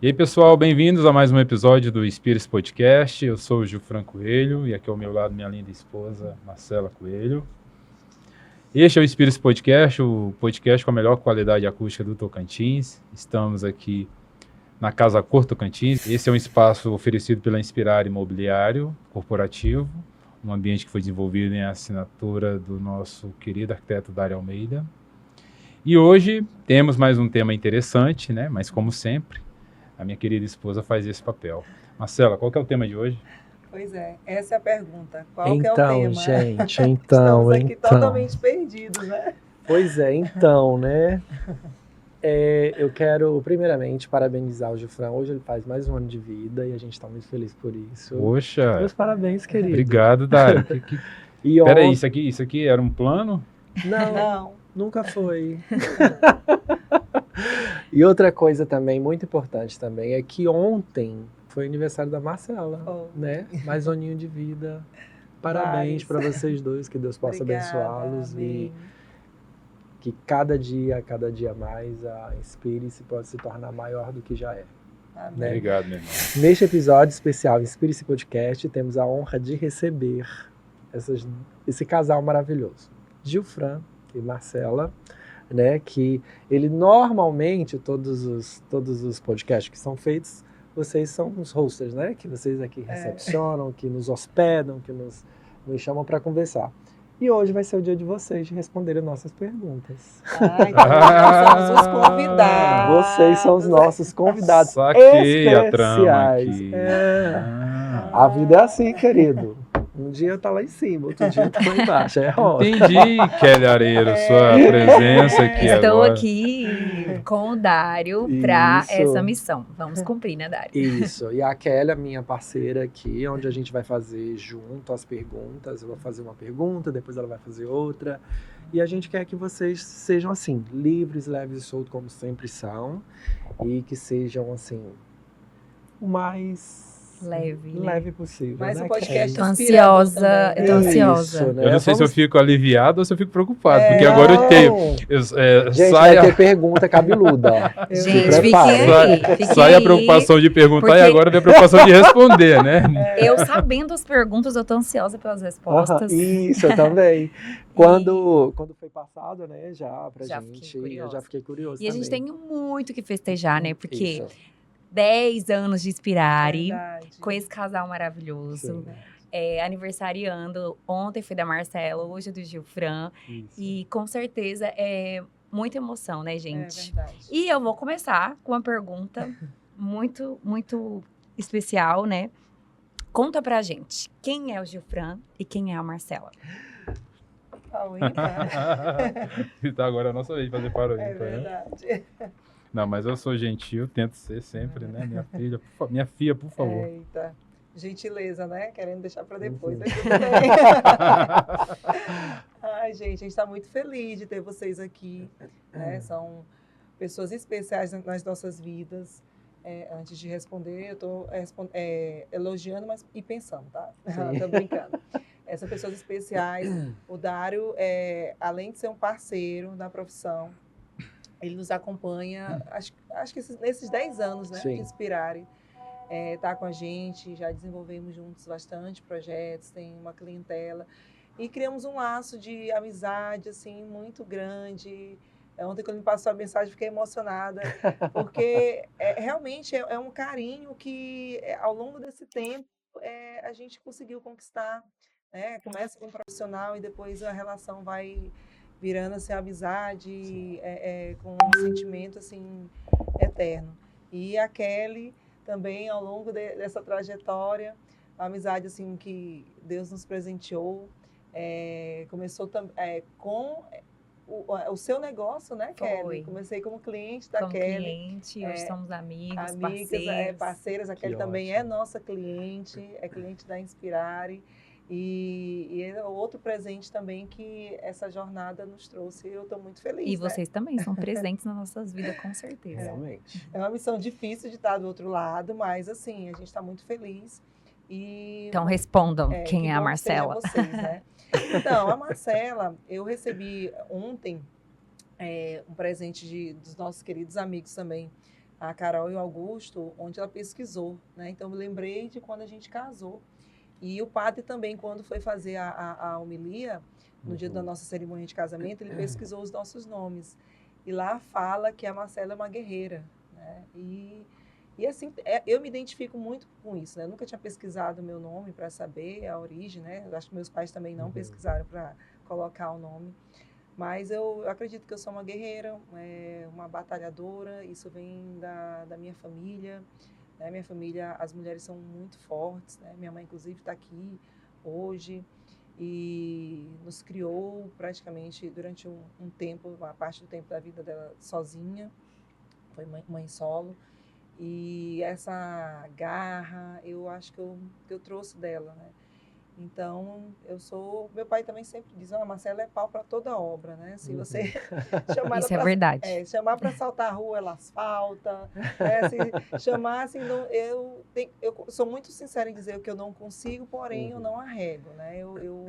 E aí, pessoal, bem-vindos a mais um episódio do Spirit Podcast. Eu sou o Gilfran Coelho e aqui ao meu lado minha linda esposa, Marcela Coelho. Este é o Spirit Podcast, o podcast com a melhor qualidade acústica do Tocantins. Estamos aqui na Casa Cor Tocantins. Esse é um espaço oferecido pela Inspirar Imobiliário Corporativo, um ambiente que foi desenvolvido em assinatura do nosso querido arquiteto Dário Almeida. E hoje temos mais um tema interessante, né? Mas como sempre, a minha querida esposa faz esse papel. Marcela, qual que é o tema de hoje? Pois é, essa é a pergunta. Qual que é o tema? Gente, Estamos aqui totalmente perdidos, né? Pois é, né? Eu quero, primeiramente, parabenizar o Gilfran. Hoje ele faz mais um ano de vida e a gente está muito feliz por isso. Poxa! Meus parabéns, querido. Obrigado, Dário. Peraí, isso aqui era um plano? Não, nunca foi. E outra coisa também, muito importante também, é que ontem foi aniversário da Marcela, né? Mais um aninho de vida. Parabéns para vocês dois, que Deus possa abençoá-los e que cada dia mais a Inspire-se pode se tornar maior do que já é. Amém. Né? Obrigado, meu irmão. Neste episódio especial Inspire-se Podcast, temos a honra de receber esse casal maravilhoso, Gilfran e Marcela, né, que ele normalmente, todos os podcasts que são feitos, vocês são os hosters, né, que vocês aqui recepcionam, que nos hospedam, que nos chamam para conversar. E hoje vai ser o dia de vocês de responderem nossas perguntas. Então nós somos os convidados. Vocês são os nossos convidados Saquei a trama especiais. aqui. A vida é assim, querido. Um dia tá lá em cima, outro dia tá lá embaixo. É rosa. Entendi, Kelly Areiro, sua presença aqui Estou agora. aqui com o Dário para essa missão. Vamos cumprir, né, Dário? Isso. E a Kelly, a minha parceira aqui, onde a gente vai fazer junto as perguntas. Eu vou fazer uma pergunta, depois ela vai fazer outra. E a gente quer que vocês sejam assim, livres, leves e soltos, como sempre são. E que sejam, assim, o mais leve possível. Mas né, o podcast Tô ansiosa, também, eu tô ansiosa. Isso, né? Eu não sei se eu fico aliviado ou se eu fico preocupado, porque Não. agora eu tenho. Gente, sai vai ter pergunta cabeluda, ó. Gente, Se prepara. fiquem sai a aí, preocupação de perguntar porque- e agora vem a preocupação de responder, né? Eu sabendo as perguntas, eu tô ansiosa pelas respostas. Isso, eu também. Quando foi passado, né, já pra Já fiquei gente, curiosa. eu já fiquei curioso E a gente tem muito que festejar, né? Porque Isso. 10 anos de Inspirare, Verdade. com esse casal maravilhoso. Sim. Aniversariando, ontem foi da Marcela, hoje é do Gilfran. Isso. E com certeza é muita emoção, né, É gente? verdade. E eu vou começar com uma pergunta muito, muito especial, né? Conta pra gente, quem é o Gilfran e quem é a Marcela? Então agora é a nossa vez de fazer parodia. É né? verdade. Não, mas eu sou gentil, tento ser sempre, né? Minha filha, por favor. Eita. Gentileza, né? Querendo deixar para depois. Uhum. Mas tudo bem. Ai, gente, a gente está muito feliz de ter vocês aqui. Né? São pessoas especiais nas nossas vidas. Antes de responder, eu estou elogiando e pensando, tá? Estou brincando. São pessoas especiais. O Dário, além de ser um parceiro da profissão, ele nos acompanha, acho que nesses 10 anos, né, de Inspirare. Tá com a gente, já desenvolvemos juntos bastante projetos, tem uma clientela. E criamos um laço de amizade, assim, muito grande. Ontem, quando me passou a mensagem, fiquei emocionada, porque realmente é um carinho que, ao longo desse tempo, a gente conseguiu conquistar. Né? Começa com um profissional e depois a relação vai virando assim, amizade, com um sentimento assim, eterno. E a Kelly também, ao longo dessa trajetória, a amizade assim, que Deus nos presenteou, começou com o seu negócio, né, Kelly? Foi. Comecei como cliente da Como Kelly. cliente, hoje somos amigos, Amigas, parceiros. parceiras. A Que Kelly também é ótimo. nossa cliente, é cliente da Inspirare. E é outro presente também que essa jornada nos trouxe. Eu estou muito feliz. E né? vocês também são presentes nas nossas vidas, com certeza. Realmente. É uma missão difícil de estar do outro lado, mas assim, a gente está muito feliz. E Então respondam que quem é a bom que tenha Marcela. vocês, né? Então, a Marcela, eu recebi ontem um presente dos nossos queridos amigos também, a Carol e o Augusto, onde ela pesquisou, né? Então, eu me lembrei de quando a gente casou. E o padre também, quando foi fazer a homilia, no dia da nossa cerimônia de casamento, ele pesquisou os nossos nomes. E lá fala que a Marcela é uma guerreira, né? E assim, eu me identifico muito com isso, né? Eu nunca tinha pesquisado o meu nome para saber a origem, né? Eu acho que meus pais também não pesquisaram para colocar o nome. Mas eu acredito que eu sou uma guerreira, uma batalhadora, isso vem da minha família. Né? Minha família, as mulheres são muito fortes, né? Minha mãe, inclusive, está aqui hoje e nos criou praticamente durante um tempo, uma parte do tempo da vida dela sozinha, foi mãe solo. E essa garra, eu acho que eu trouxe dela, né? Então, meu pai também sempre diz, Marcela é pau para toda obra, né? Se você chamar Isso é verdade. chamar para asfaltar a rua, ela asfalta. Né? Se chamar assim, eu sou muito sincera em dizer que eu não consigo, porém eu não arrego, né? Eu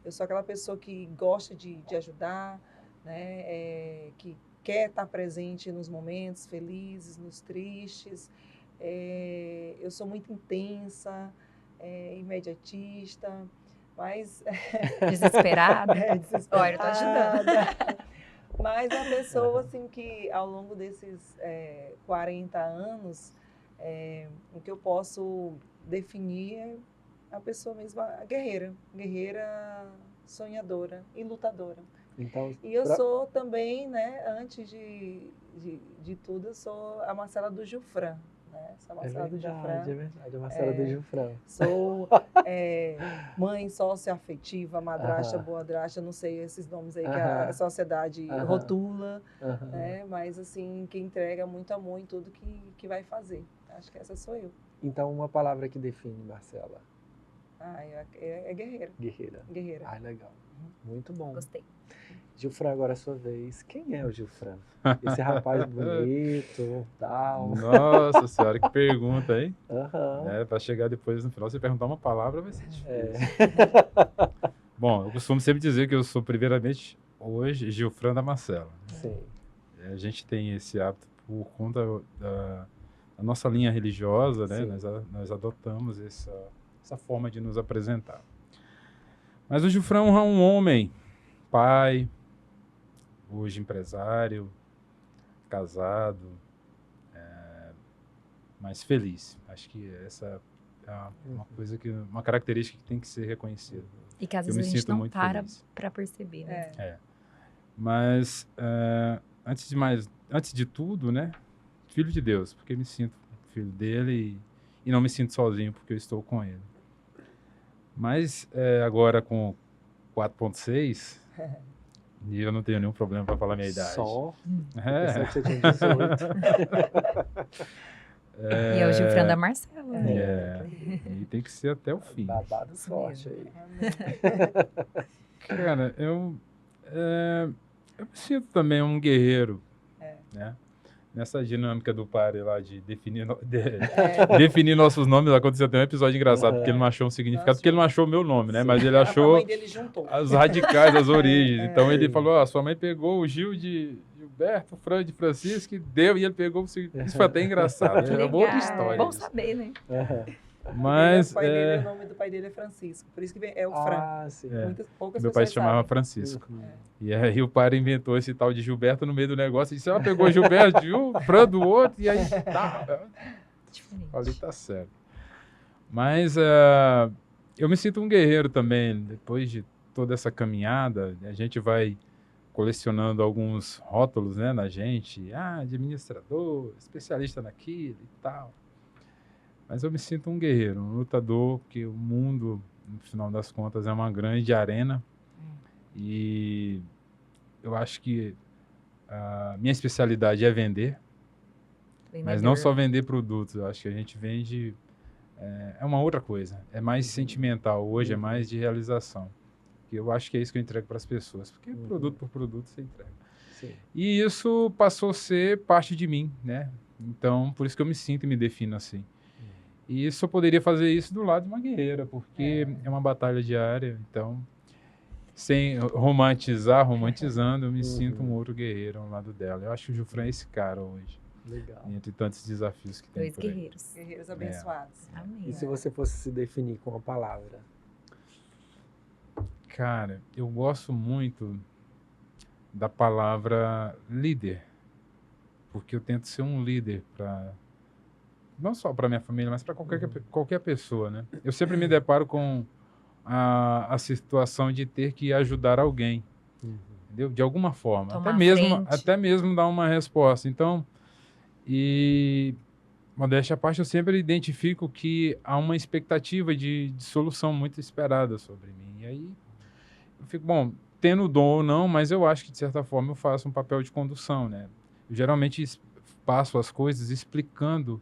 sou aquela pessoa que gosta de ajudar, né? Que quer estar presente nos momentos felizes, nos tristes. Eu sou muito intensa, imediatista, mas... Desesperada. Desesperada. Olha, eu tô ajudando. Mas a pessoa, assim, que ao longo desses 40 anos, o que eu posso definir é a pessoa mesma, a guerreira, sonhadora e lutadora. Então, E eu sou também, né, antes de tudo, eu sou a Marcela do Gilfran. Né? Sou a Marcela do Gilfran. É verdade, a Marcela do Gilfran. Sou mãe socioafetiva, madrasta, boadrasta, não sei esses nomes aí que a sociedade rotula, né? Mas assim, que entrega muito amor em tudo que vai fazer. Acho que essa sou eu. Então, uma palavra que define Marcela. É guerreira. Guerreira. Ah, legal. Muito bom. Gostei. Gilfran, agora é a sua vez. Quem é o Gilfran? Esse rapaz bonito, tal. Nossa senhora, que pergunta, hein? Aham. Para chegar depois no final, você perguntar uma palavra, vai ser difícil. Bom, eu costumo sempre dizer que eu sou, primeiramente, hoje, Gilfran da Marcela. Sim. A gente tem esse hábito por conta da nossa linha religiosa, né? Nós adotamos essa forma de nos apresentar. Mas o Gilfran é um homem, pai, hoje empresário, casado, mas feliz. Acho que essa é uma característica que tem que ser reconhecida. E que às vezes a gente não para para perceber, né? Mas antes de tudo, né, filho de Deus, porque me sinto filho dele e não me sinto sozinho porque eu estou com ele. Mas agora com 4.6, e eu não tenho nenhum problema para falar minha idade. Só? Pensei que você tinha 18. E é o Gilfran da Marcela. E tem que ser até o fim. Babado forte aí. Cara, eu me sinto também um guerreiro, né? Nessa dinâmica do padre lá de definir nossos nomes, aconteceu até um episódio engraçado, porque ele não achou um significado, porque ele não achou o meu nome, né? Mas ele achou a mãe dele juntou. as radicais, as origens. Então ele falou, sua mãe pegou o Gil de Gilberto, Fran de Francisco, e deu, e ele pegou o significado. Isso foi até engraçado. Que É uma outra história. Bom isso. saber, né? Mas, o nome do pai dele é Francisco, por isso que é o Fran. Ah, sim. Poucas meu pai se chamava sabem. Francisco. E aí o pai inventou esse tal de Gilberto no meio do negócio e disse, ela pegou Gilberto de um, Fran do outro, e aí tá. Diferente. Falei, tá certo. Mas eu me sinto um guerreiro também, depois de toda essa caminhada, a gente vai colecionando alguns rótulos, né, na gente, administrador, especialista naquilo e tal. Mas eu me sinto um guerreiro, um lutador, porque o mundo, no final das contas, é uma grande arena. E eu acho que a minha especialidade é vender, mas não Vendedor. só vender produtos. Eu acho que a gente vende... É uma outra coisa. É mais sentimental. Hoje é mais de realização. Que eu acho que é isso que eu entrego para as pessoas. Porque produto por produto você entrega. Sim. E isso passou a ser parte de mim, né? Então, por isso que eu me sinto e me defino assim. E só poderia fazer isso do lado de uma guerreira, porque é uma batalha diária. Então, sem romantizando, eu me sinto um outro guerreiro ao lado dela. Eu acho que o Jufran é esse cara hoje. Legal. Entre tantos desafios que tem Dois por aí. guerreiros. Guerreiros abençoados. Amém. E se você fosse se definir com uma palavra? Cara, eu gosto muito da palavra líder, porque eu tento ser um líder para não só para minha família, mas para qualquer pessoa, né? Eu sempre me deparo com a situação de ter que ajudar alguém, entendeu? De alguma forma, Tomar frente. até mesmo dar uma resposta. Então, modéstia à parte, eu sempre identifico que há uma expectativa de solução muito esperada sobre mim. E aí eu fico, bom, tendo dom ou não, mas eu acho que de certa forma eu faço um papel de condução, né? Eu geralmente passo as coisas explicando,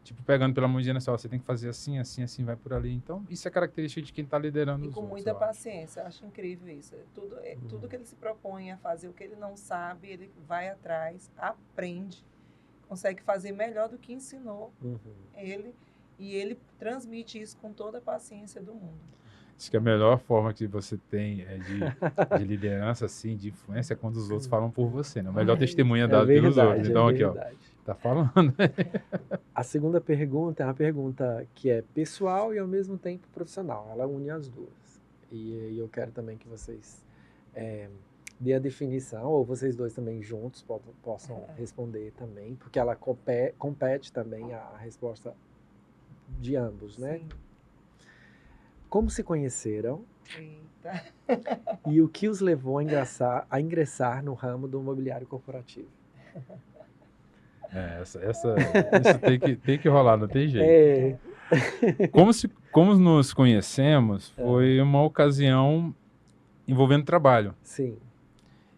tipo, pegando pela mão e dizendo assim, ó, você tem que fazer assim, assim, assim, vai por ali. Então, isso é característica de quem está liderando E os com outros, muita eu acho. paciência, eu acho incrível isso. Tudo que ele se propõe a fazer, o que ele não sabe, ele vai atrás, aprende, consegue fazer melhor do que ensinou ele, e ele transmite isso com toda a paciência do mundo. Acho que a melhor forma que você tem de liderança, assim, de influência, é quando os outros falam por você, né? O melhor testemunho é dado pelos outros. Então, aqui, ó, tá falando. A segunda pergunta é uma pergunta que é pessoal e ao mesmo tempo profissional. Ela une as duas. E eu quero também que vocês dê a definição, ou vocês dois também juntos possam responder também, porque ela compete também a resposta de ambos, né? Sim. Como se conheceram Eita. e o que os levou a ingressar no ramo do mobiliário corporativo? Isso tem que rolar, não tem jeito. Como nos conhecemos foi uma ocasião envolvendo trabalho. Sim.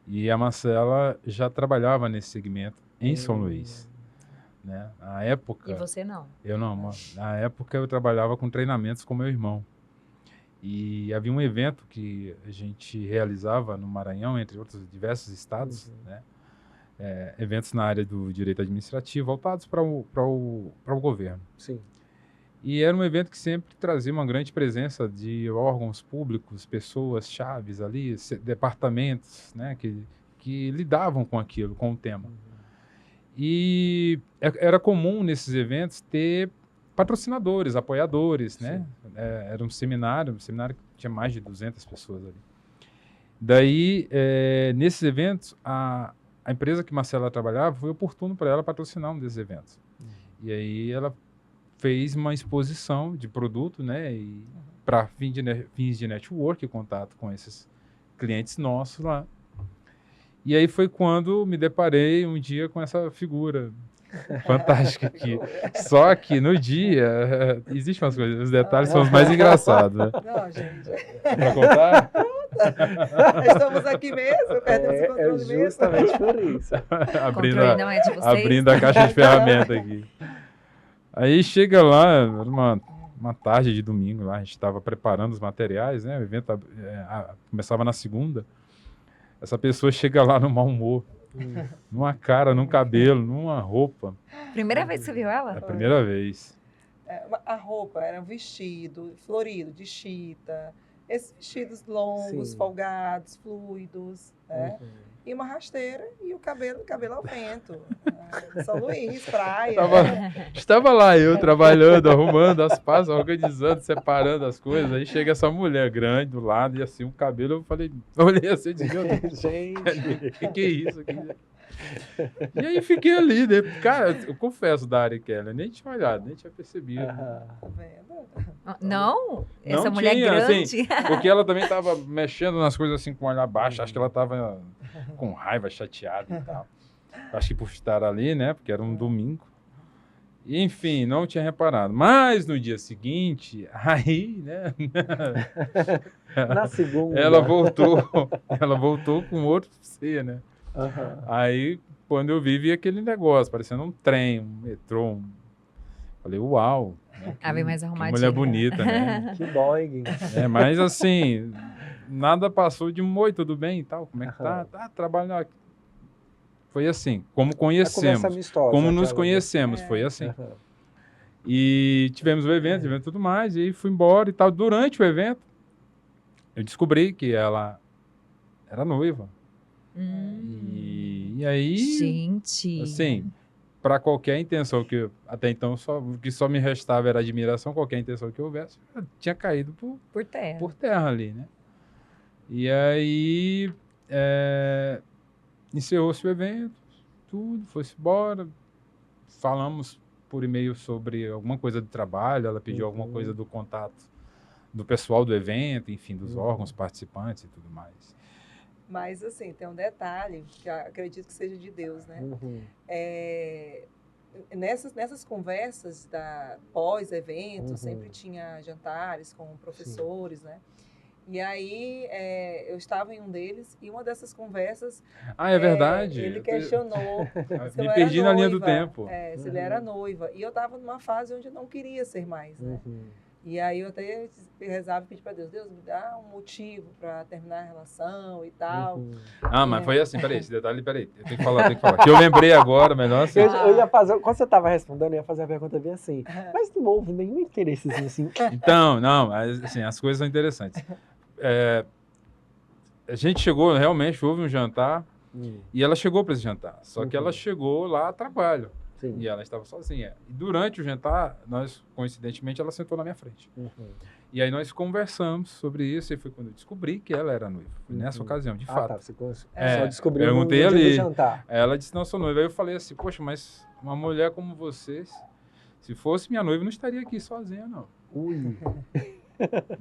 E a Marcela já trabalhava nesse segmento em São Luís. Né? Na época... E você não? Eu não. Na época eu trabalhava com treinamentos com meu irmão. E havia um evento que a gente realizava no Maranhão, entre outros diversos estados, né? Eventos na área do direito administrativo, voltados para o governo. Sim. E era um evento que sempre trazia uma grande presença de órgãos públicos, pessoas chaves ali, departamentos, né, que lidavam com aquilo, com o tema. E era comum nesses eventos ter patrocinadores, apoiadores, né? Era um seminário que tinha mais de 200 pessoas ali. Daí, nesses eventos, a empresa que Marcela trabalhava, foi oportuno para ela patrocinar um desses eventos. E aí ela fez uma exposição de produto, né? E para fins de network, contato com esses clientes nossos lá. E aí foi quando me deparei um dia com essa figura fantástica aqui. Só que no dia, existem umas coisas, os detalhes são os mais engraçados, né? Não, gente. Pra contar? Estamos aqui mesmo, perdemos o controle mesmo. Justamente por isso. Controle não é de vocês? Abrindo a caixa de ferramenta aqui. Aí chega lá, era uma tarde de domingo lá, a gente estava preparando os materiais, né? O evento começava na segunda. Essa pessoa chega lá no mau humor, numa cara, num cabelo, numa roupa. Primeira vez que você viu É ela? a primeira vez. A roupa era um vestido florido, de chita, esses vestidos longos, Sim. folgados, fluidos, né? E uma rasteira e o cabelo ao vento. São Luís, praia. Estava lá eu trabalhando, arrumando as pastas, organizando, separando as coisas. Aí chega essa mulher grande do lado e assim, o cabelo, eu olhei assim e disse, meu Deus, Gente, que é isso aqui? E aí fiquei ali, né? Cara, eu confesso, Dari Keller, nem tinha olhado, nem tinha percebido. Tá vendo? Não? Essa Não mulher tinha, grande? assim, porque ela também estava mexendo nas coisas assim com o olhar baixo. Acho que ela estava com raiva, chateada e tal. Acho que por estar ali, né? Porque era um domingo. Enfim, não tinha reparado. Mas no dia seguinte, aí, né? Na segunda. Ela voltou com outro ser, né? Aham. Aí, quando eu vi aquele negócio, parecendo um trem, um metrô. Falei, uau, né? Ah, bem mais Que arrumadinha. mulher bonita, né? Que Boeing. Mas assim, nada passou de um oi, tudo bem e tal, como é que tá? Aham. Tá, trabalhando. Foi assim, como A conversa conhecemos, amistosa. como nos aquela- conhecemos, foi assim. Aham. E tivemos o evento, tivemos tudo mais, e aí fui embora e tal. Durante o evento, eu descobri que ela era noiva. E aí, Gente. assim, para qualquer intenção que até então o que só me restava era admiração, qualquer intenção que houvesse, eu tinha caído Por terra. por terra ali, né? E aí encerrou-se o evento, tudo, foi-se embora, falamos por e-mail sobre alguma coisa do trabalho, ela pediu alguma coisa do contato do pessoal do evento, enfim, dos órgãos participantes e tudo mais. Mas, assim, tem um detalhe que eu acredito que seja de Deus, né? Uhum. Nessas conversas da pós-evento, sempre Uhum. tinha jantares com professores, né? E aí eu estava em um deles e uma dessas conversas Ah, é verdade? ele questionou se Me eu era perdi na linha do noiva, tempo. se ele era noiva. E eu estava numa fase onde eu não queria ser mais, né? Uhum. E aí eu até rezava e pedi para Deus, Deus, me dá um motivo para terminar a relação e tal. Uhum. Ah, mas foi assim, peraí, esse detalhe, peraí, eu tenho que falar. Que eu lembrei agora, melhor assim. Eu ia fazer, quando você estava respondendo, eu ia fazer a pergunta bem assim, mas não houve nenhum interesse assim. Então, não, mas, assim, as coisas são interessantes. A gente chegou, realmente, houve um jantar, e ela chegou para esse jantar. Só que ela chegou lá a trabalho. Sim. E ela estava sozinha. E durante o jantar, coincidentemente, ela sentou na minha frente. Uhum. E aí nós conversamos sobre isso, e foi quando eu descobri que ela era noiva. Foi nessa ocasião, de fato. Tá, você É, só descobriu perguntei no dia ali. do jantar. Ela disse, não, sou noiva. Aí eu falei assim, poxa, mas uma mulher como vocês, se fosse minha noiva, não estaria aqui sozinha, não. Ui.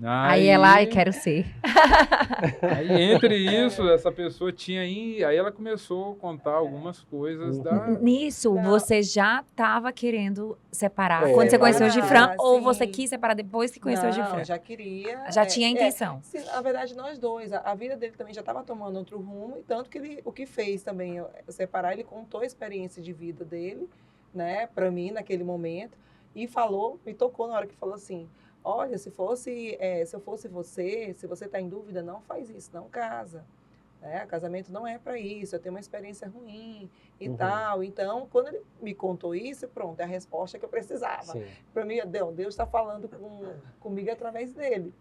Aí ela, ai, quero ser. Aí, entre isso, essa pessoa tinha aí ela começou a contar algumas coisas da... Nisso, Não. você já estava querendo separar É. quando você conheceu o Gifran? Separar, Ou sim. você quis separar depois que conheceu o Gifran? Não, já queria. Já tinha a intenção. Sim, na verdade, nós dois. A vida dele também já estava tomando outro rumo, e tanto que ele, o que fez também eu separar, ele contou a experiência de vida dele, né, para mim, naquele momento, e falou, me tocou na hora que falou assim, olha, se eu fosse você, se você está em dúvida, não faz isso, não casa. Né? Casamento não é para isso, eu tenho uma experiência ruim e tal. Então, quando ele me contou isso, pronto, é a resposta que eu precisava. Para mim, Deus está falando comigo através dele.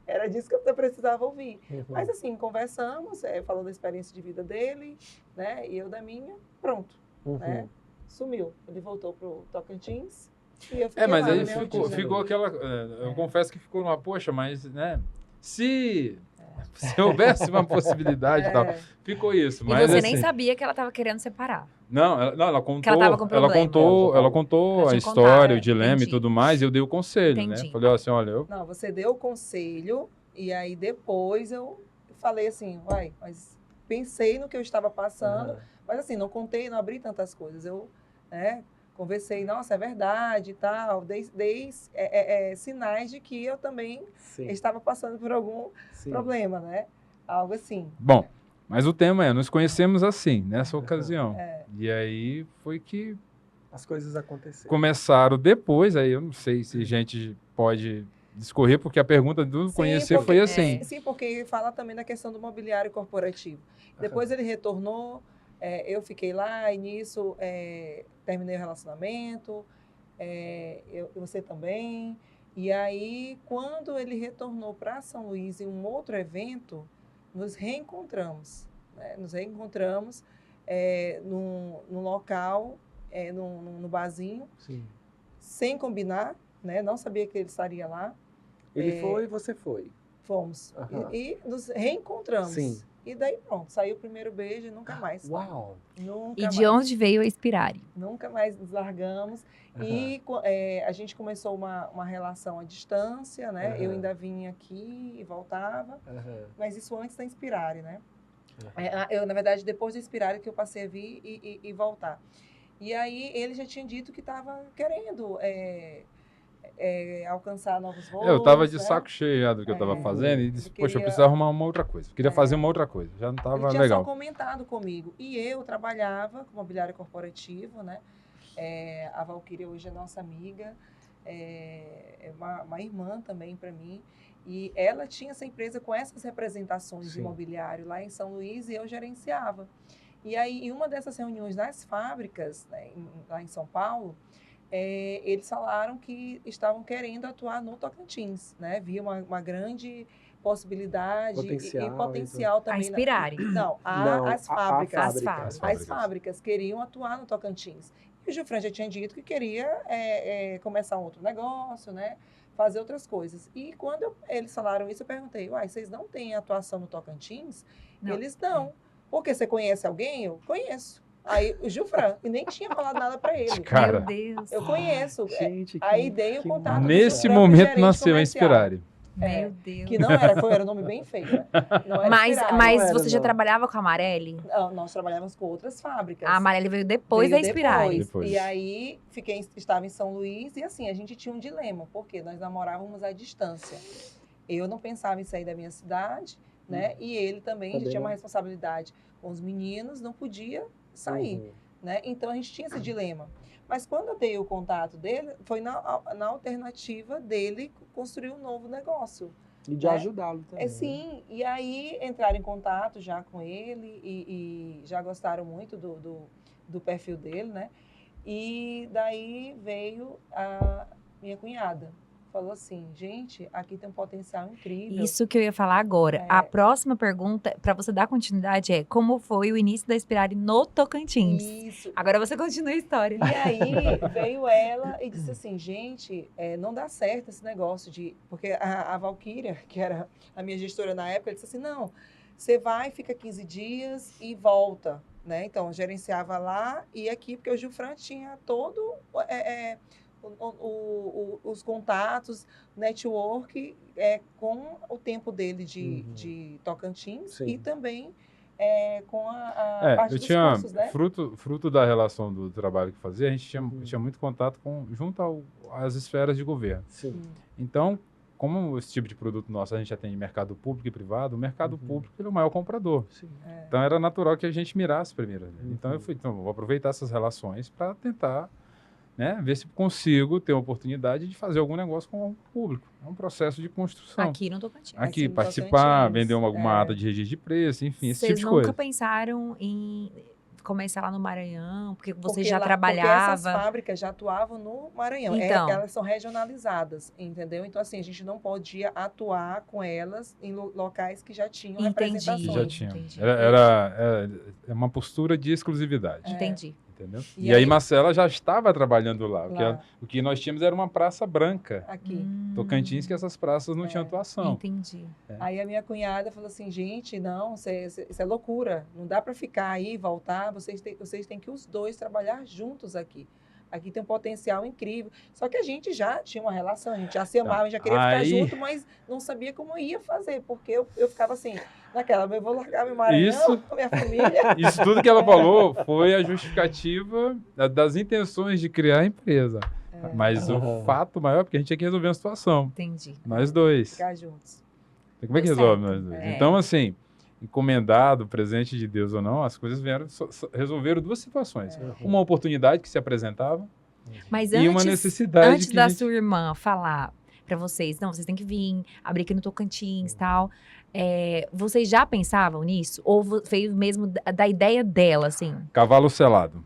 Era disso que eu precisava ouvir. Mas assim, conversamos, falando da experiência de vida dele, né? E eu da minha, pronto. Né? Sumiu. Ele voltou para o Tocantins. E eu fiquei mas lá, aí no meu dia. ficou aquela... eu confesso que ficou numa, poxa, mas, né? Se houvesse uma possibilidade e tal, ficou isso. E Mas, você assim, nem sabia que ela estava querendo separar. ela contou, Que ela tava com problema. ela contou Ela a tinha história, contado, o dilema entendi. e tudo mais, e eu dei o conselho, né? Entendi. Falei assim, olha, Não, você deu o conselho e aí depois eu falei assim, mas pensei no que eu estava passando, mas assim, não contei, não abri tantas coisas. Eu, né, conversei, nossa, é verdade e tal, dei sinais de que eu também estava passando por algum problema, né? Algo assim. Bom, mas o tema nos conhecemos assim, nessa ocasião. E aí foi que as coisas aconteceram. Começaram depois, aí eu não sei se a gente pode discorrer, porque a pergunta do conhecer foi assim. Sim, porque fala também da questão do mobiliário corporativo. Depois ele retornou, eu fiquei lá, e nisso terminei o relacionamento, você também. E aí, quando ele retornou para São Luís em um outro evento, nos reencontramos. Né? Nos reencontramos num local, no barzinho, sem combinar, né? Não sabia que ele estaria lá. Ele foi e você foi? Fomos. E nos reencontramos. Sim. E daí pronto, saiu o primeiro beijo e nunca mais. Uau! E de onde veio a Inspirare? Nunca mais nos largamos. E a gente começou uma relação à distância, né? Eu ainda vinha aqui e voltava. Mas isso antes da Inspirare, né? Eu, na verdade, depois da Inspirare que eu passei a vir e voltar. E aí ele já tinha dito que estava querendo alcançar novos voos. Eu tava de né? saco cheio já do que eu tava fazendo e disse, Ele poxa, eu queria- preciso arrumar uma outra coisa. Eu queria fazer uma outra coisa, já não Ele tava tinha legal. só comentado comigo. E eu trabalhava com mobiliário corporativo, né? A Valquíria hoje é nossa amiga, é uma irmã também para mim. E ela tinha essa empresa com essas representações de Sim. imobiliário lá em São Luís e eu gerenciava. E aí, em uma dessas reuniões nas fábricas, né, lá em São Paulo, eles falaram que estavam querendo atuar no Tocantins, né? Via uma grande possibilidade Potencial, e potencial A também. Inspirare. Não, Não, as fábricas. As fábricas. As fábricas queriam atuar no Tocantins. E o Gilfran já tinha dito que queria começar um outro negócio, né? Fazer outras coisas. E quando eles falaram isso, eu perguntei, uai, vocês não têm atuação no Tocantins? Não. Eles não. Porque você conhece alguém? Eu conheço. Aí o Gilfran, e nem tinha falado nada para ele. Cara, Meu Deus. Eu conheço. Gente, Aí dei o contato do nesse Gilfran pro momento gerente nasceu a comercial. Inspirare. Meu Deus. Que não era um nome bem feio, né? Não era Mas Inspirare. Não era, você já não. trabalhava com a Amarelli? Não, nós trabalhávamos com outras fábricas. A Amarelli veio depois Veio da Inspirare. Depois. E aí estava em São Luís e assim, a gente tinha um dilema, porque nós namorávamos à distância. Eu não pensava em sair da minha cidade, né? E ele também já tinha uma responsabilidade com os meninos, não podia sair, né? Então a gente tinha esse dilema. Mas quando eu dei o contato dele, foi na alternativa dele construir um novo negócio. E de né? ajudá-lo também. Sim, e aí entraram em contato já com ele e já gostaram muito do perfil dele, né? E daí veio a minha cunhada. Falou assim, gente, aqui tem um potencial incrível. Isso que eu ia falar agora. A próxima pergunta, para você dar continuidade, é como foi o início da Inspirare no Tocantins? Isso. Agora você continua a história. E aí veio ela e disse assim, gente, não dá certo esse negócio de... Porque a Valquíria, que era a minha gestora na época, ela disse assim, não, você vai, fica 15 dias e volta, né? Então, eu gerenciava lá e aqui, porque o Gilfran tinha todo... os contatos, network com o tempo dele de Tocantins. Sim. E também com a parte dos cursos, né? Fruto da relação do trabalho que fazia, a gente tinha muito contato junto às esferas de governo. Sim. Então, como esse tipo de produto nosso a gente atende mercado público e privado, o mercado público ele é o maior comprador. Sim. Então, era natural que a gente mirasse primeiro. Então, vou aproveitar essas relações para tentar ver se consigo ter a oportunidade de fazer algum negócio com o público. É um processo de construção. Aqui no Tocantins. Aqui, participar, vender alguma ata de registro de preço, enfim, esse tipo de coisa. Vocês nunca pensaram em começar lá no Maranhão? Porque você já trabalhava... Porque essas fábricas já atuavam no Maranhão. Então, elas são regionalizadas, entendeu? Então, assim, a gente não podia atuar com elas em locais que já tinham representações. Já tinham. Era uma postura de exclusividade. Entendi. Entendeu? E aí Marcela já estava trabalhando lá. O que nós tínhamos era uma praça branca. Aqui. Tocantins, que essas praças não tinham atuação. Entendi. Aí a minha cunhada falou assim, gente, não, isso é loucura. Não dá para ficar aí e voltar. Vocês têm que os dois trabalhar juntos aqui. Aqui tem um potencial incrível. Só que a gente já tinha uma relação, a gente já se amava, já queria ficar junto, mas não sabia como ia fazer, porque eu ficava assim, naquela, eu vou largar meu Maranhão, minha família. Isso tudo que ela falou foi a justificativa das intenções de criar a empresa. Mas o fato maior é porque a gente tinha que resolver uma situação. Entendi. Nós dois. Ficar juntos. Como é que resolve nós dois? Então, assim, encomendado, presente de Deus ou não, as coisas resolveram duas situações. Uma oportunidade que se apresentava e uma necessidade. Antes da sua irmã falar para vocês, não, vocês têm que vir, abrir aqui no Tocantins e tal, vocês já pensavam nisso? Ou veio mesmo da ideia dela, assim? Cavalo selado.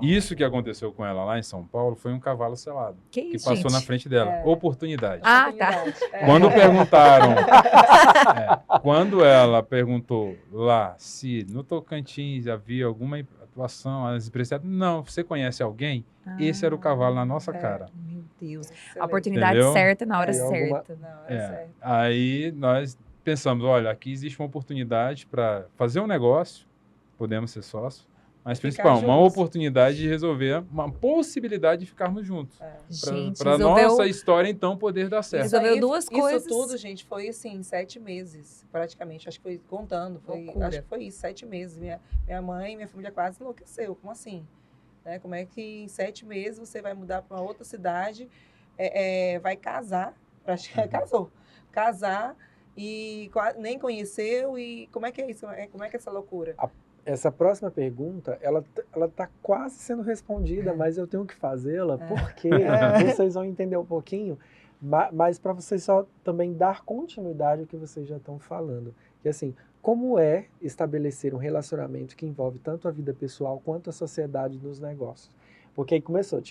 Isso que aconteceu com ela lá em São Paulo foi um cavalo selado. Que passou na frente dela. Oportunidade. Ah, tá. Quando perguntaram, quando ela perguntou lá se no Tocantins havia alguma atuação, as empresas disseram, não, você conhece alguém? Esse era o cavalo na nossa cara. Meu Deus. Excelente. A oportunidade certa na hora certa. Certo. Aí nós pensamos, olha, aqui existe uma oportunidade para fazer um negócio, podemos ser sócios, mas principalmente uma oportunidade de resolver, uma possibilidade de ficarmos juntos. Para nossa história, então, poder dar certo. Resolveu duas coisas. Isso tudo, gente, foi assim, 7 meses, praticamente. Acho que foi contando, acho que foi isso, 7 meses. Minha mãe e minha família quase enlouqueceu. Como assim? né? Como é que em 7 meses você vai mudar para uma outra cidade, vai casar, casou, casar e nem conheceu, e como é que é isso? Como é que é essa loucura? Essa próxima pergunta, ela tá quase sendo respondida, mas eu tenho que fazê-la porque vocês vão entender um pouquinho, mas para vocês só também dar continuidade ao que vocês já estão falando. Que assim, como é estabelecer um relacionamento que envolve tanto a vida pessoal quanto a sociedade nos negócios? Porque aí começou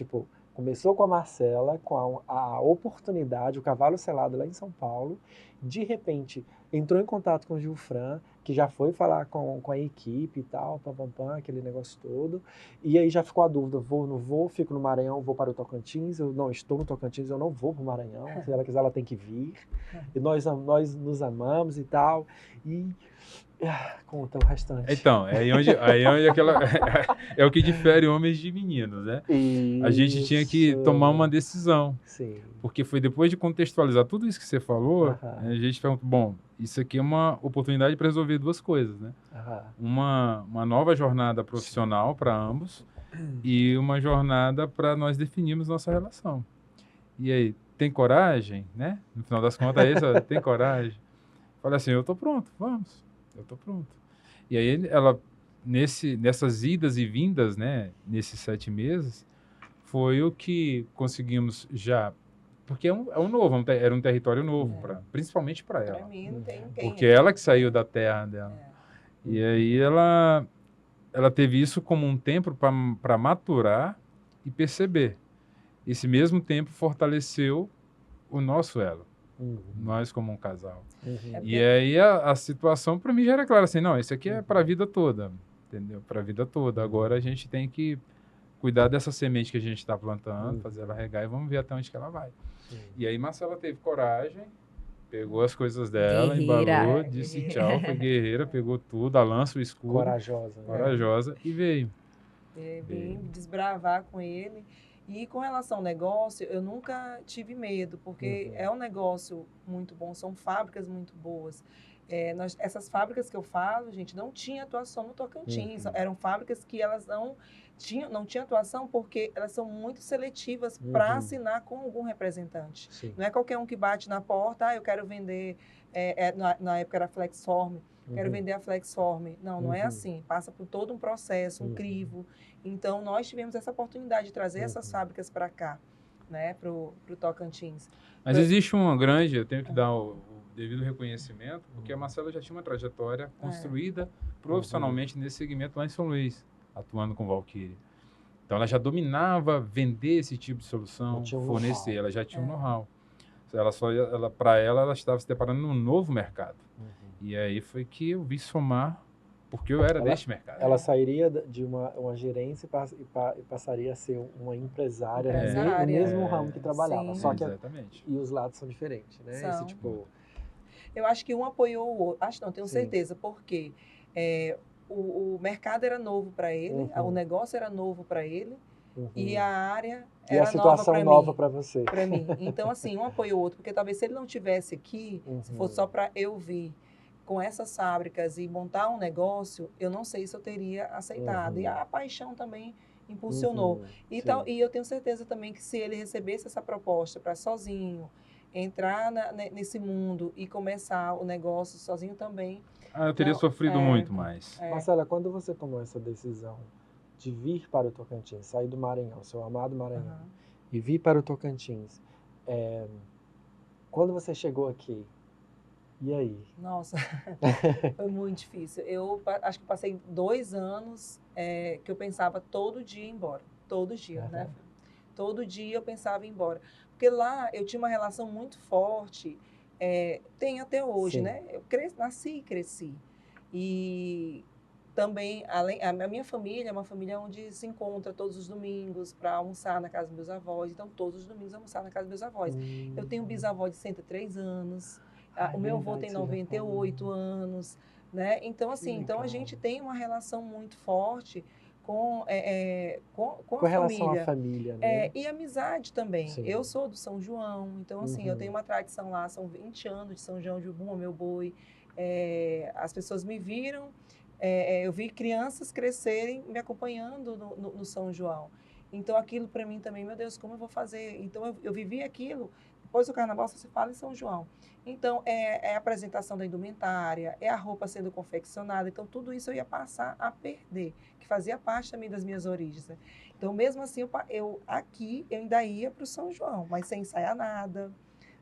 com a Marcela, com a oportunidade, o cavalo selado lá em São Paulo, de repente entrou em contato com o Gilfran, que já foi falar com a equipe e tal, aquele negócio todo, e aí já ficou a dúvida, vou, não vou, fico no Maranhão, vou para o Tocantins, eu não estou no Tocantins, eu não vou para o Maranhão, se ela quiser ela tem que vir, e nós nos amamos e tal, e conta o restante. Então, é aquela é o que difere homens de meninos, né? A gente tinha que tomar uma decisão. Sim. Porque foi depois de contextualizar tudo isso que você falou, a gente perguntou, bom, isso aqui é uma oportunidade para resolver duas coisas, né? Uma nova jornada profissional para ambos e uma jornada para nós definirmos nossa relação. E aí, tem coragem, né? No final das contas é isso, tem coragem? Falei assim, eu tô pronto, vamos. Eu tô pronto. E aí ela, nessas idas e vindas, né, nesses 7 meses, foi o que conseguimos já, porque era um território novo, principalmente para ela. Para mim não tem quem. Porque ela que saiu da terra dela. E aí ela teve isso como um tempo para maturar e perceber. Esse mesmo tempo fortaleceu o nosso elo. Nós como um casal. E aí a situação para mim já era clara, assim, não, isso aqui é para a vida toda, entendeu? Para a vida toda. Agora a gente tem que cuidar dessa semente que a gente está plantando, fazer ela regar e vamos ver até onde que ela vai. E aí Marcela teve coragem, pegou as coisas dela, Guerreira. embalou, disse tchau, foi guerreira, pegou tudo, a lança, o escudo. Corajosa e veio. Vim desbravar com ele. E com relação ao negócio, eu nunca tive medo, porque é um negócio muito bom, são fábricas muito boas. Essas fábricas que eu falo, gente, não tinha atuação no Tocantins. Eram fábricas que elas não tinham atuação porque elas são muito seletivas para assinar com algum representante. Sim. Não é qualquer um que bate na porta, eu quero vender, na época era Flexform, quero vender a Flexform. Não é assim. Passa por todo um processo, um crivo. Então, nós tivemos essa oportunidade de trazer essas fábricas para cá, né, para o Tocantins. Mas existe uma grande, eu tenho que dar o devido reconhecimento, porque a Marcela já tinha uma trajetória construída profissionalmente nesse segmento lá em São Luís, atuando com Valkyrie. Então, ela já dominava vender esse tipo de solução, fornecer, ela já tinha um know-how. Para ela estava se deparando num novo mercado. E aí foi que eu vi somar, porque eu era deste mercado. Ela sairia de uma gerência e passaria a ser uma empresária no mesmo ramo que trabalhava. Sim. Só que exatamente. E os lados são diferentes, né? Eu acho que um apoiou o outro. Acho não, tenho certeza, porque o mercado era novo para ele, o negócio era novo para ele, e a área era a situação nova para você. Para mim. Então, assim, um apoiou o outro, porque talvez se ele não tivesse aqui, se fosse só para eu vir com essas fábricas e montar um negócio, eu não sei se eu teria aceitado. E a paixão também impulsionou. E eu tenho certeza também que se ele recebesse essa proposta para sozinho, entrar nesse mundo e começar o negócio sozinho também... eu teria sofrido muito mais. Marcela, quando você tomou essa decisão de vir para o Tocantins, sair do Maranhão, seu amado Maranhão, e vir para o Tocantins, quando você chegou aqui, e aí? Nossa, foi muito difícil. Eu acho que passei 2 anos que eu pensava todo dia ir embora. Todo dia, né? Todo dia eu pensava em ir embora. Porque lá eu tinha uma relação muito forte, tem até hoje, né? Eu nasci e cresci. E também, a minha família é uma família onde se encontra todos os domingos para almoçar na casa dos meus avós. Então, todos os domingos almoçar na casa dos meus avós. Eu tenho um bisavó de 103 anos. O meu avô tem 98 anos, né? Então, assim, a gente tem uma relação muito forte com a relação família. à família, né? E amizade também. Sim. Eu sou do São João, então, assim, eu tenho uma tradição lá, são 20 anos de São João de Ubum, meu boi. As pessoas me viram eu vi crianças crescerem me acompanhando no São João. Então, aquilo para mim também, meu Deus, como eu vou fazer? Então, eu vivi aquilo. Depois do carnaval, só se fala em São João. Então, é a apresentação da indumentária, é a roupa sendo confeccionada. Então, tudo isso eu ia passar a perder, que fazia parte também das minhas origens, né? Então, mesmo assim, eu ainda ia para o São João, mas sem ensaiar nada,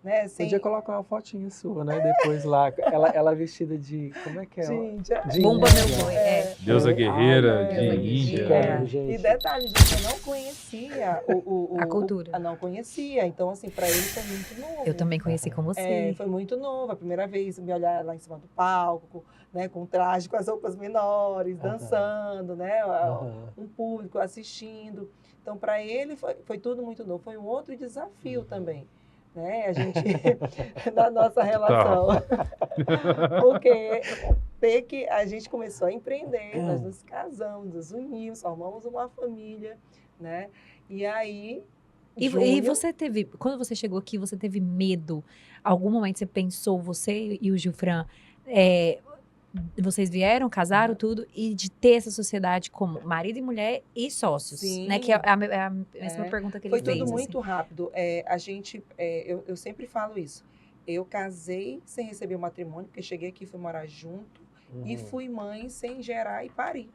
né? Podia colocar uma fotinha sua, né? Depois lá, ela vestida de, como é que é? Gente, De Bumba ninja. meu boi, é. Deusa guerreira, Ai, de Deusa ninja. guerreira. gente. E detalhe, gente, eu não conhecia A cultura. eu não conhecia. Então, assim, para ele foi muito novo. Eu também conheci com você. Foi muito novo. A primeira vez me olhar lá em cima do palco, né, com traje, com as roupas menores, dançando, né, um público assistindo. Então, para ele foi tudo muito novo. Foi um outro desafio também, né, a gente, na nossa relação. Porque a gente começou a empreender, nós nos casamos, nos unimos, formamos uma família, né? E aí, E você teve, quando você chegou aqui, você teve medo? Algum momento você pensou, você e o Gilfran, vocês vieram, casaram, tudo, e de ter essa sociedade como marido e mulher e sócios, Sim. né? Que é a mesma pergunta que ele foi fez. tudo assim. muito rápido. Eu sempre falo isso. Eu casei sem receber o matrimônio, porque cheguei aqui, fui morar junto, e fui mãe sem gerar e parir.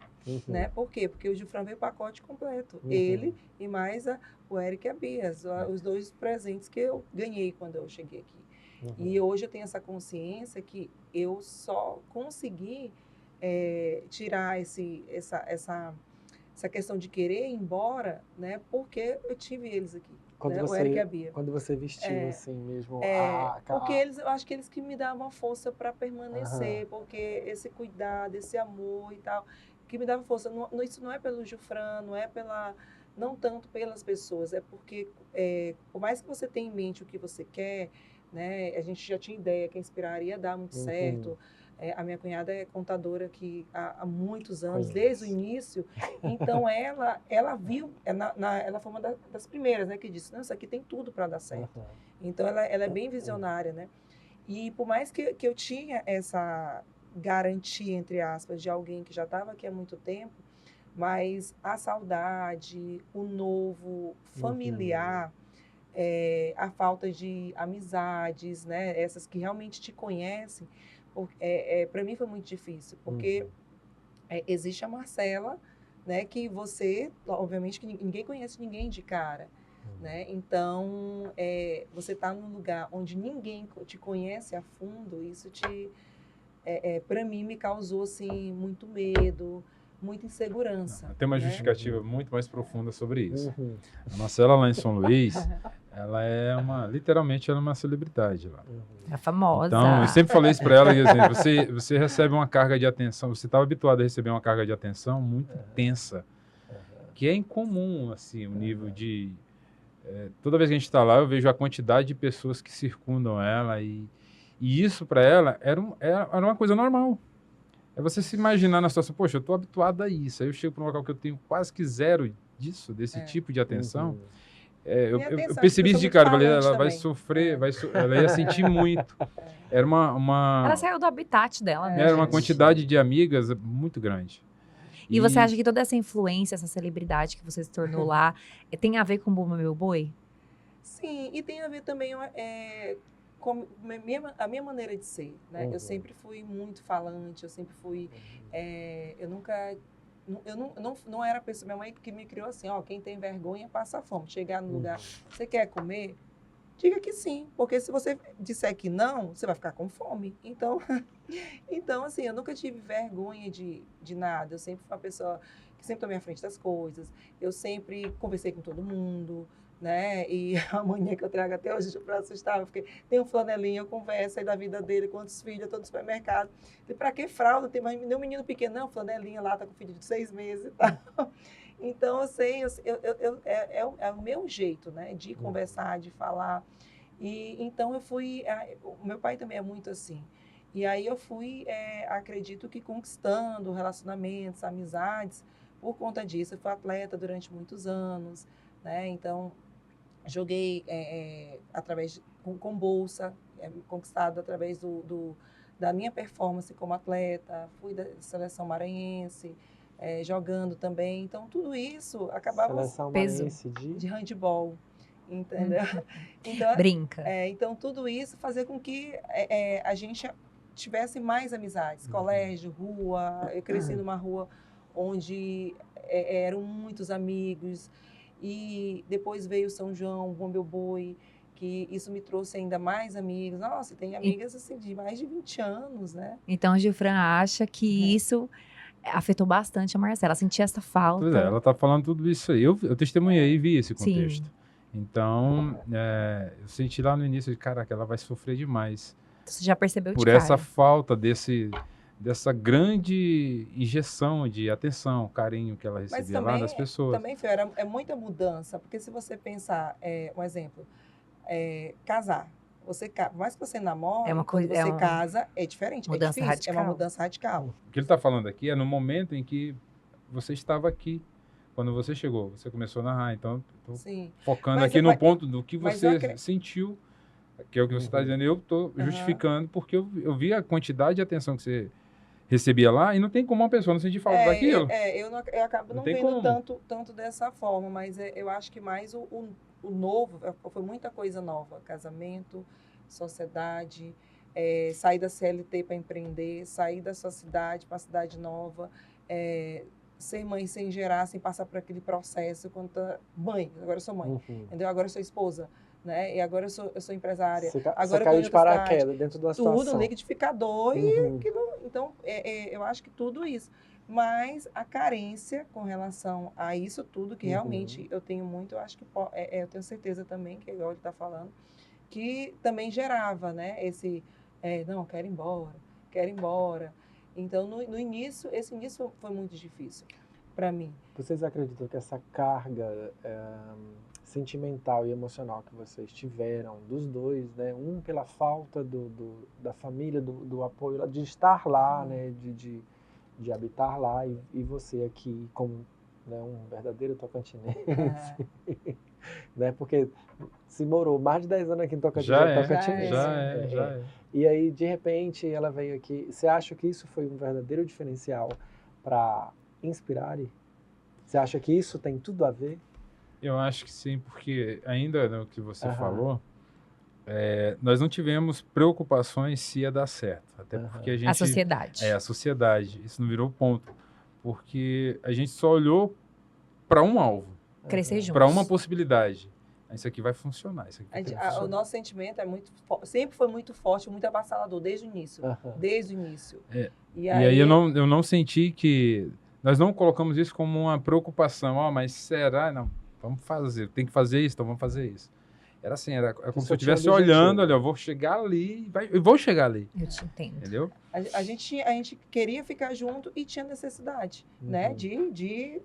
Né? Por quê? Porque o Gilfran veio o pacote completo. Ele e mais o Eric e a Bia, os dois presentes que eu ganhei quando eu cheguei aqui. E hoje eu tenho essa consciência que eu só consegui tirar essa questão de querer ir embora, né? Porque eu tive eles aqui, né? O Eric e a Bia. Quando você vestiu assim mesmo porque eu acho que eles que me davam força para permanecer, porque esse cuidado, esse amor e tal, que me dava força. Isso não é pelo Gilfran, não tanto pelas pessoas, é porque por mais que você tenha em mente o que você quer, né? A gente já tinha ideia que a Inspirar ia dar muito certo. A minha cunhada é contadora aqui há muitos anos, desde o início. Então, ela viu, ela foi uma das primeiras, né, que disse, não, isso aqui tem tudo para dar certo. Então, ela é bem visionária, né? E por mais que eu tinha essa garantia, entre aspas, de alguém que já estava aqui há muito tempo, mas a saudade, o novo familiar, a falta de amizades, né, essas que realmente te conhecem, para mim foi muito difícil, porque existe a Marcela, né, que você, obviamente, que ninguém conhece ninguém de cara, né? Então, você está num lugar onde ninguém te conhece a fundo, isso para mim, me causou, assim, muito medo, muita insegurança. Tem uma justificativa muito mais profunda sobre isso. A Marcela lá em São Luís, ela literalmente ela é uma celebridade lá. É famosa. Então, eu sempre falei isso para ela, você recebe uma carga de atenção, você estava habituado a receber uma carga de atenção muito intensa, que é incomum, assim, o nível de... toda vez que a gente está lá, eu vejo a quantidade de pessoas que circundam ela e isso para ela era uma coisa normal. É você se imaginar na situação, poxa, eu estou habituado a isso, aí eu chego para um local que eu tenho quase que zero desse tipo de atenção. Eu percebi isso de cara, ela vai sofrer, ela ia sentir muito. Era Ela saiu do habitat dela, né? Era uma quantidade de amigas muito grande. E você acha que toda essa influência, essa celebridade que você se tornou lá, tem a ver com Bumba Meu Boi? Sim, e tem a ver também com a minha maneira de ser, né? Eu sempre fui muito falante, eu sempre fui... eu nunca... Eu não era a pessoa... Minha mãe que me criou assim, quem tem vergonha passa fome. Chegar no lugar, você quer comer? Diga que sim, porque se você disser que não, você vai ficar com fome. Então assim, eu nunca tive vergonha de nada. Eu sempre fui uma pessoa que sempre tomei à frente das coisas. Eu sempre conversei com todo mundo, né? E a mania que eu trago até hoje para assustar, porque tem um flanelinho, eu converso aí da vida dele, quantos filhos, eu tô no supermercado. E para que fralda? Tem um menino pequeno, não, flanelinha lá, tá com filho de 6 meses e tal. Então, assim, é o meu jeito, né? De conversar, de falar. E então eu fui... o meu pai também é muito assim. E aí eu fui, acredito que conquistando relacionamentos, amizades, por conta disso. Eu fui atleta durante muitos anos, né? Então, joguei com bolsa, conquistado através da minha performance como atleta, fui da seleção maranhense, jogando também. Então, tudo isso acabava Seleção Peso. maranhense de handball, entendeu? Então, Brinca. então, tudo isso fazia com que a gente tivesse mais amizades. Colégio, rua. Eu cresci numa rua onde eram muitos amigos. E depois veio São João, Bom Meu Boi, que isso me trouxe ainda mais amigos. Nossa, tem amigas assim de mais de 20 anos, né? Então, a Gilfran acha que isso afetou bastante a Marcela. Ela sentia essa falta. Pois é, ela tá falando tudo isso aí. Eu testemunhei e vi esse Sim. contexto. Então, eu senti lá no início de, caraca, ela vai sofrer demais Você já percebeu de por cara. essa falta dessa grande injeção de atenção, carinho que ela Mas recebia lá das pessoas. também Fê, é muita mudança, porque se você pensar, um exemplo, casar. Por mais que você namore, É uma quando coisa- você casa, é diferente, mudança é difícil, é uma radical. mudança radical. O que ele está falando aqui é no momento em que você estava aqui, quando você chegou, você começou a narrar. Então, estou Sim. focando Mas- aqui no mas- ponto do que mas você eu sentiu, que é o que você está dizendo. Eu estou justificando porque eu vi a quantidade de atenção que você recebia lá e não tem como uma pessoa não sentir falta daquilo. Eu acabo Não não tem vendo como. tanto dessa forma, mas eu acho que mais o novo, foi muita coisa nova. Casamento, sociedade, sair da CLT para empreender, sair da sua cidade para a cidade nova, ser mãe sem gerar, sem passar por aquele processo. Mãe, agora eu sou mãe, entendeu? Agora eu sou esposa, né? E agora eu sou empresária. Você Agora eu tô caiu em de outra cidade. paraquedas dentro da situação. Tudo, liquidificador e aquilo. Então, eu acho que tudo isso. Mas a carência com relação a isso tudo, que realmente eu tenho muito, eu acho que eu tenho certeza também, que é igual ele está falando, que também gerava, né? Não, quero ir embora. Então, no início, esse início foi muito difícil para mim. Vocês acreditam que essa carga sentimental e emocional que vocês tiveram, dos dois, né? Um pela falta da família, do apoio, de estar lá, né? De habitar lá, e você aqui como, né, um verdadeiro tocantinense, né? Porque se morou mais de 10 anos aqui em Tocantins, tocantinense. Já é. E aí, de repente, ela veio aqui. Você acha que isso foi um verdadeiro diferencial para inspirar? Você acha que isso tem tudo a ver? Eu acho que sim, porque ainda no que você falou, nós não tivemos preocupações se ia dar certo. Até porque a gente... A sociedade. A sociedade. Isso não virou ponto. Porque a gente só olhou para um alvo. Crescer juntos. Para uma possibilidade. Isso aqui vai funcionar. Isso aqui vai funcionar. O nosso sentimento sempre foi muito forte, muito avassalador, desde o início. Desde o início. E aí eu não senti que... Nós não colocamos isso como uma preocupação. Mas será? Não, vamos fazer. Tem que fazer isso, então vamos fazer isso. Era assim, era como se eu estivesse olhando, olha, eu vou chegar ali, eu vou chegar ali. Eu te entendo. Entendeu? A gente queria ficar junto e tinha necessidade, né? De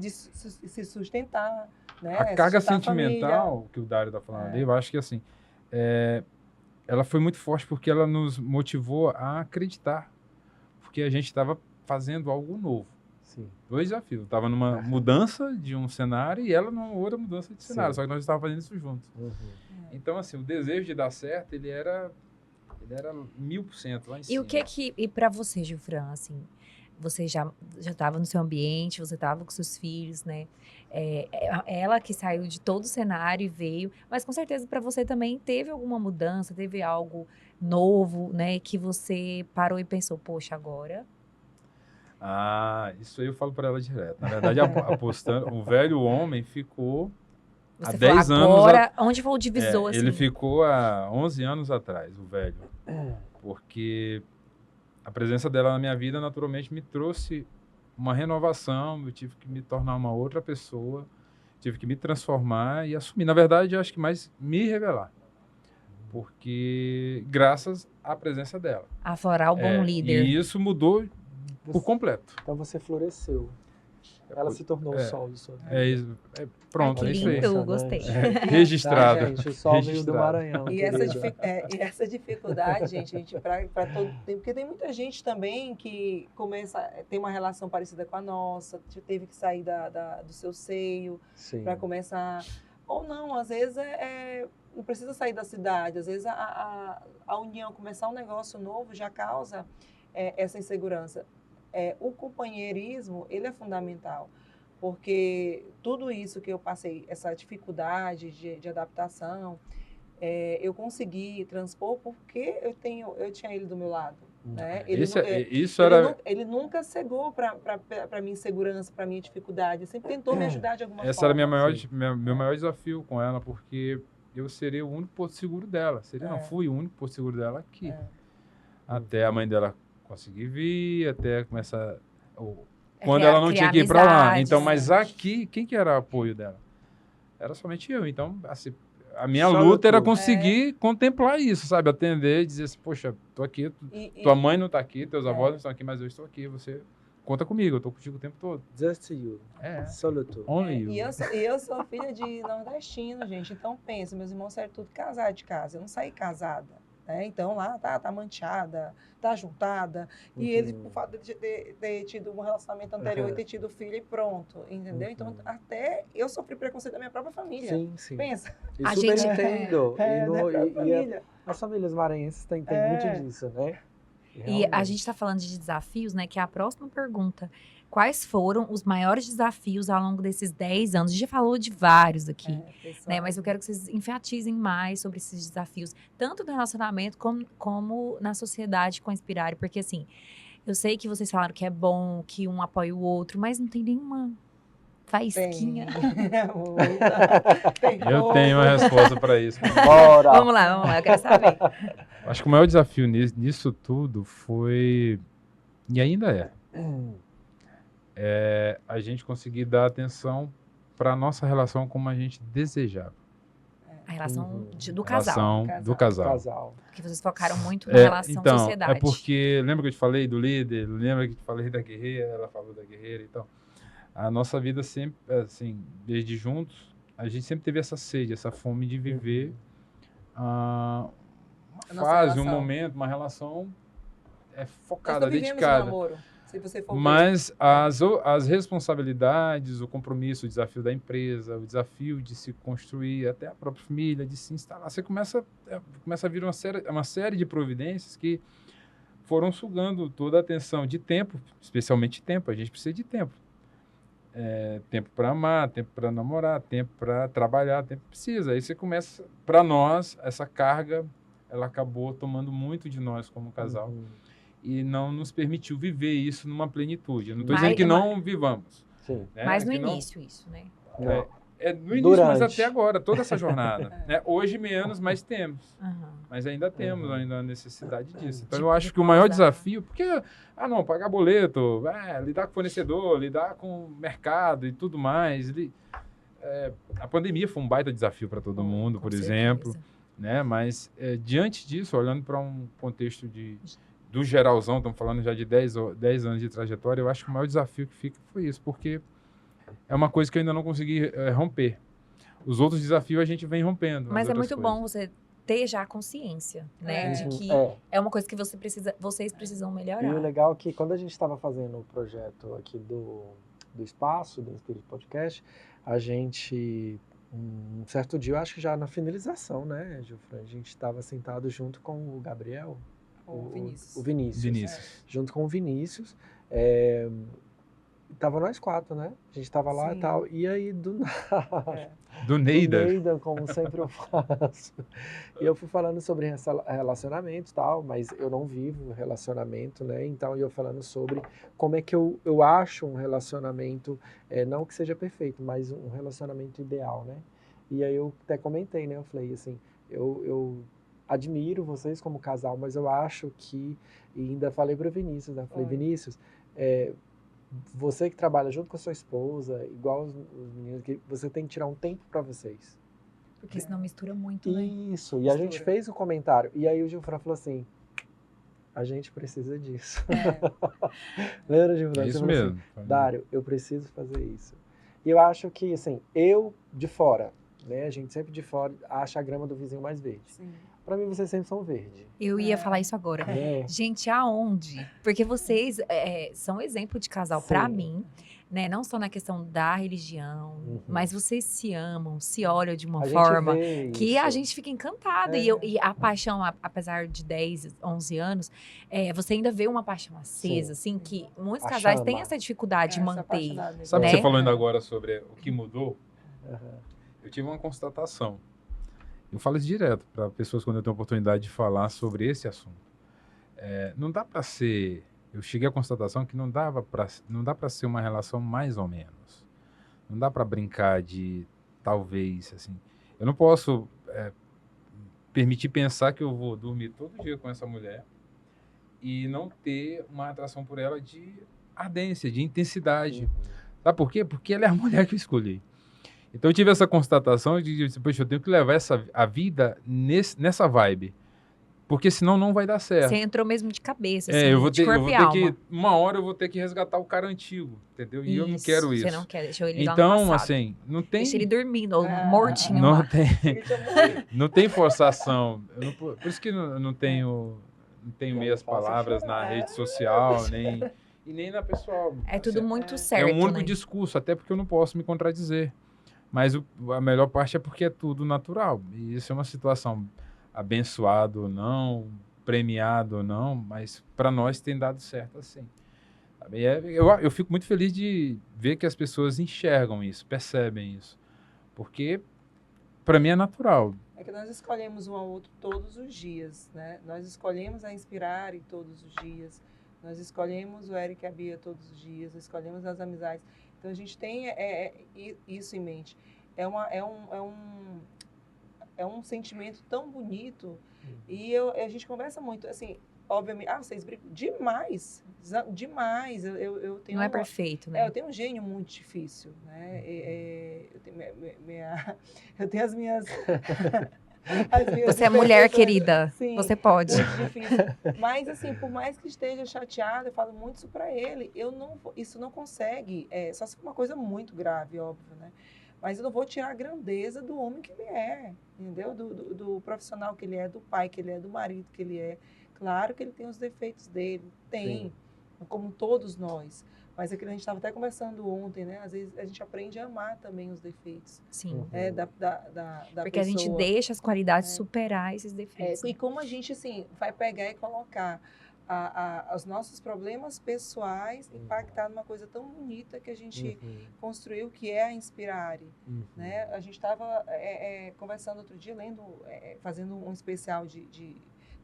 se sustentar, né? A carga sustentar sentimental que o Dário está falando ali, eu acho que assim, ela foi muito forte porque ela nos motivou a acreditar. Porque a gente estava fazendo algo novo. Sim. Dois desafios. Eu estava numa mudança de um cenário e ela numa outra mudança de cenário. Só que nós estávamos fazendo isso juntos. Então, assim, o desejo de dar certo, ele era 1000% lá em cima. E para você, Gilfran, assim, você já estava no seu ambiente, você estava com seus filhos, né? Ela que saiu de todo o cenário e veio, mas com certeza para você também teve alguma mudança, teve algo novo, né? Que você parou e pensou, poxa, agora... Isso aí eu falo para ela direto. Na verdade, apostando, o velho homem ficou você há 10 anos... Agora, onde foi o divisor, assim? Ele ficou há 11 anos atrás, o velho. Porque a presença dela na minha vida, naturalmente, me trouxe uma renovação. Eu tive que me tornar uma outra pessoa. Tive que me transformar e assumir. Na verdade, eu acho que mais me revelar. Porque graças à presença dela. Aflorar o bom líder. E isso mudou por completo. Então você floresceu. Ela se tornou o sol do seu vida. Pronto, Ai, é isso aí. lindo, gostei. Registrado. Tá, gente, o sol veio do Maranhão. E essa dificuldade, gente, para todo tempo, porque tem muita gente também que tem uma relação parecida com a nossa, teve que sair do seu seio para começar. Ou não, às vezes não precisa sair da cidade. Às vezes a união, começar um negócio novo já causa essa insegurança. O companheirismo, ele é fundamental, porque tudo isso que eu passei, essa dificuldade de adaptação, eu consegui transpor porque eu tinha ele do meu lado. Né? Ele nunca cegou para a minha insegurança, para a minha dificuldade. Sempre tentou me ajudar de alguma forma. Esse era meu maior desafio com ela, porque eu serei o único porto seguro dela. Não fui o único porto seguro dela aqui. Até a mãe dela conseguir vir, até começar... Quando ela não tinha que ir para lá. Então, mas aqui, quem que era o apoio dela? Era somente eu. Então, assim, a minha luta era conseguir contemplar isso, sabe? Atender e dizer assim, poxa, tô aqui, tua mãe não tá aqui, teus avós não estão aqui, mas eu estou aqui, você conta comigo, eu tô contigo o tempo todo. Just you. Solo tu. Only you. E eu sou filha de nordestino, gente, então pensa, meus irmãos saíram tudo casados de casa, eu não saí casada. Então lá tá manchada, tá juntada. E ele, por fato de ter tido um relacionamento anterior e ter tido filho e pronto, entendeu? Então até eu sofri preconceito da minha própria família. Sim. Pensa. Eu super entendo. Família. As famílias maranhenses têm muito disso, né? E a gente está falando de desafios, né? Que é a próxima pergunta. Quais foram os maiores desafios ao longo desses 10 anos? A gente já falou de vários aqui, né? Mas eu quero que vocês enfatizem mais sobre esses desafios, tanto no relacionamento como na sociedade com a Inspirare. Porque, assim, eu sei que vocês falaram que é bom, que um apoia o outro, mas não tem nenhuma faísquinha. Eu tenho uma resposta para isso. Bora! Vamos lá, eu quero saber. Acho que o maior desafio nisso tudo foi, e ainda é a gente conseguir dar atenção para a nossa relação como a gente desejava. A relação do casal. Do casal. Porque vocês focaram muito na relação sociedade. É porque, lembra que eu te falei do líder? Lembra que eu te falei da guerreira? Ela falou da guerreira e tal. A nossa vida sempre, assim, desde juntos, a gente sempre teve essa sede, essa fome de viver uma fase, um momento, uma relação focada, dedicada. Namoro, se você for mas as responsabilidades, o compromisso, o desafio da empresa, o desafio de se construir, até a própria família, de se instalar, você começa a vir uma série de providências que foram sugando toda a atenção de tempo, especialmente tempo. A gente precisa de tempo. Tempo para amar, tempo para namorar, tempo para trabalhar, tempo precisa. Aí você começa, para nós, essa carga, ela acabou tomando muito de nós como casal e não nos permitiu viver isso numa plenitude. Eu não estou dizendo que não vivamos. Sim. Né? Mas no início isso, né? No início, mas até agora, toda essa jornada. Né? Hoje menos, mas temos. Mas ainda temos ainda a necessidade disso. Então eu acho que o maior desafio, porque, pagar boleto, lidar com fornecedor, lidar com mercado e tudo mais. A pandemia foi um baita desafio para todo mundo, por exemplo. Né? Mas diante disso, olhando para um contexto do geralzão, estamos falando já de 10 anos de trajetória, eu acho que o maior desafio que fica foi isso, porque é uma coisa que eu ainda não consegui romper. Os outros desafios a gente vem rompendo. Mas é muito bom você ter já a consciência, né? De que é uma coisa que vocês precisam melhorar. E o legal é que quando a gente estava fazendo o projeto aqui do espaço, do Inspire Podcast, a gente, um certo dia, eu acho que já na finalização, né, Gilfran? A gente estava sentado junto com o Gabriel. O Vinícius. O Vinícius. Junto com o Vinícius. Tava nós 4, né? A gente tava lá e tal. E aí, do nada... Do Neida. Do Neida, como sempre eu faço. E eu fui falando sobre relacionamento e tal, mas eu não vivo relacionamento, né? Então, eu falando sobre como é que eu acho um relacionamento, não que seja perfeito, mas um relacionamento ideal, né? E aí eu até comentei, né? Eu falei assim, eu admiro vocês como casal, mas eu acho que... E ainda falei para o Vinícius, né? Eu falei, Vinícius, você que trabalha junto com a sua esposa, igual os meninos, que você tem que tirar um tempo para vocês. Porque senão mistura muito, né? Isso, e a gente fez um comentário. E aí o Gilfran falou assim, a gente precisa disso. Lembra, Gilfran? Isso mesmo. Assim, Dário, eu preciso fazer isso. E eu acho que, assim, eu de fora, né? A gente sempre de fora acha a grama do vizinho mais verde. Sim. Pra mim, vocês sempre são verde. Eu ia falar isso agora. Gente, aonde? Porque vocês são exemplo de casal pra mim, né? Não só na questão da religião, Uhum. mas vocês se amam, se olham de uma A gente forma vê que a isso. gente fica encantada. É. E a paixão, apesar de 10, 11 anos, você ainda vê uma paixão acesa, assim, que muitos A casais chama. têm essa dificuldade de sou manter. apaixonada mesmo. Sabe o que Né? você falou ainda agora sobre o que mudou? Aham. Eu tive uma constatação. Eu falo isso direto para pessoas quando eu tenho a oportunidade de falar sobre esse assunto. Não dá para ser... Eu cheguei à constatação que não dá para ser uma relação mais ou menos. Não dá para brincar de talvez, assim. Eu não posso permitir pensar que eu vou dormir todo dia com essa mulher e não ter uma atração por ela de ardência, de intensidade. Sabe por quê? Porque ela é a mulher que eu escolhi. Então eu tive essa constatação de poxa, eu tenho que levar a vida nessa vibe. Porque senão não vai dar certo. Você entrou mesmo de cabeça, assim, eu vou de ter corpo e que, alma. uma hora eu vou ter que resgatar o cara antigo, entendeu? E eu não quero isso. Você não quer, deixou ele lá no Então, passado. assim, não tem... Deixa ele dormindo, ou Ah, mortinho não lá. tem, Ele tinha morrido. não tem forçação. Por isso que eu não tenho meias palavras na chorar. rede social, e nem na pessoal. É tudo Assim, muito é certo, um único né? discurso, até porque eu não posso me contradizer. Mas a melhor parte é porque é tudo natural. E isso é uma situação abençoada ou não, premiado ou não, mas para nós tem dado certo assim. Sabe? Eu fico muito feliz de ver que as pessoas enxergam isso, percebem isso. Porque para mim é natural. É que nós escolhemos um ao outro todos os dias, né? Nós escolhemos a Inspirare todos os dias. Nós escolhemos o Eric e a Bia todos os dias. Escolhemos as amizades. Então a gente tem isso em mente. É um sentimento tão bonito. E a gente conversa muito, assim, obviamente. Vocês brigam demais. Demais. Eu tenho Não é perfeito, né? eu tenho um gênio muito difícil, né? Eu tenho eu tenho as minhas... Você é mulher, imperfeições. querida. Sim, Você pode. muito difícil. Mas, assim, por mais que esteja chateada, eu falo muito isso pra ele. Isso não consegue, só se for uma coisa muito grave, óbvio, né? Mas eu não vou tirar a grandeza do homem que ele é, entendeu? Do profissional que ele é, do pai que ele é, do marido que ele é. Claro que ele tem os defeitos dele, tem, como todos nós. Mas é que a gente estava até conversando ontem, né? Às vezes a gente aprende a amar também os defeitos. Sim. Da Porque a gente pessoa. deixa as qualidades superar esses defeitos. E como a gente, assim, vai pegar e colocar os nossos problemas pessoais, impactar numa coisa tão bonita que a gente construiu, que é a Inspirare. Né? A gente estava conversando outro dia, fazendo um especial de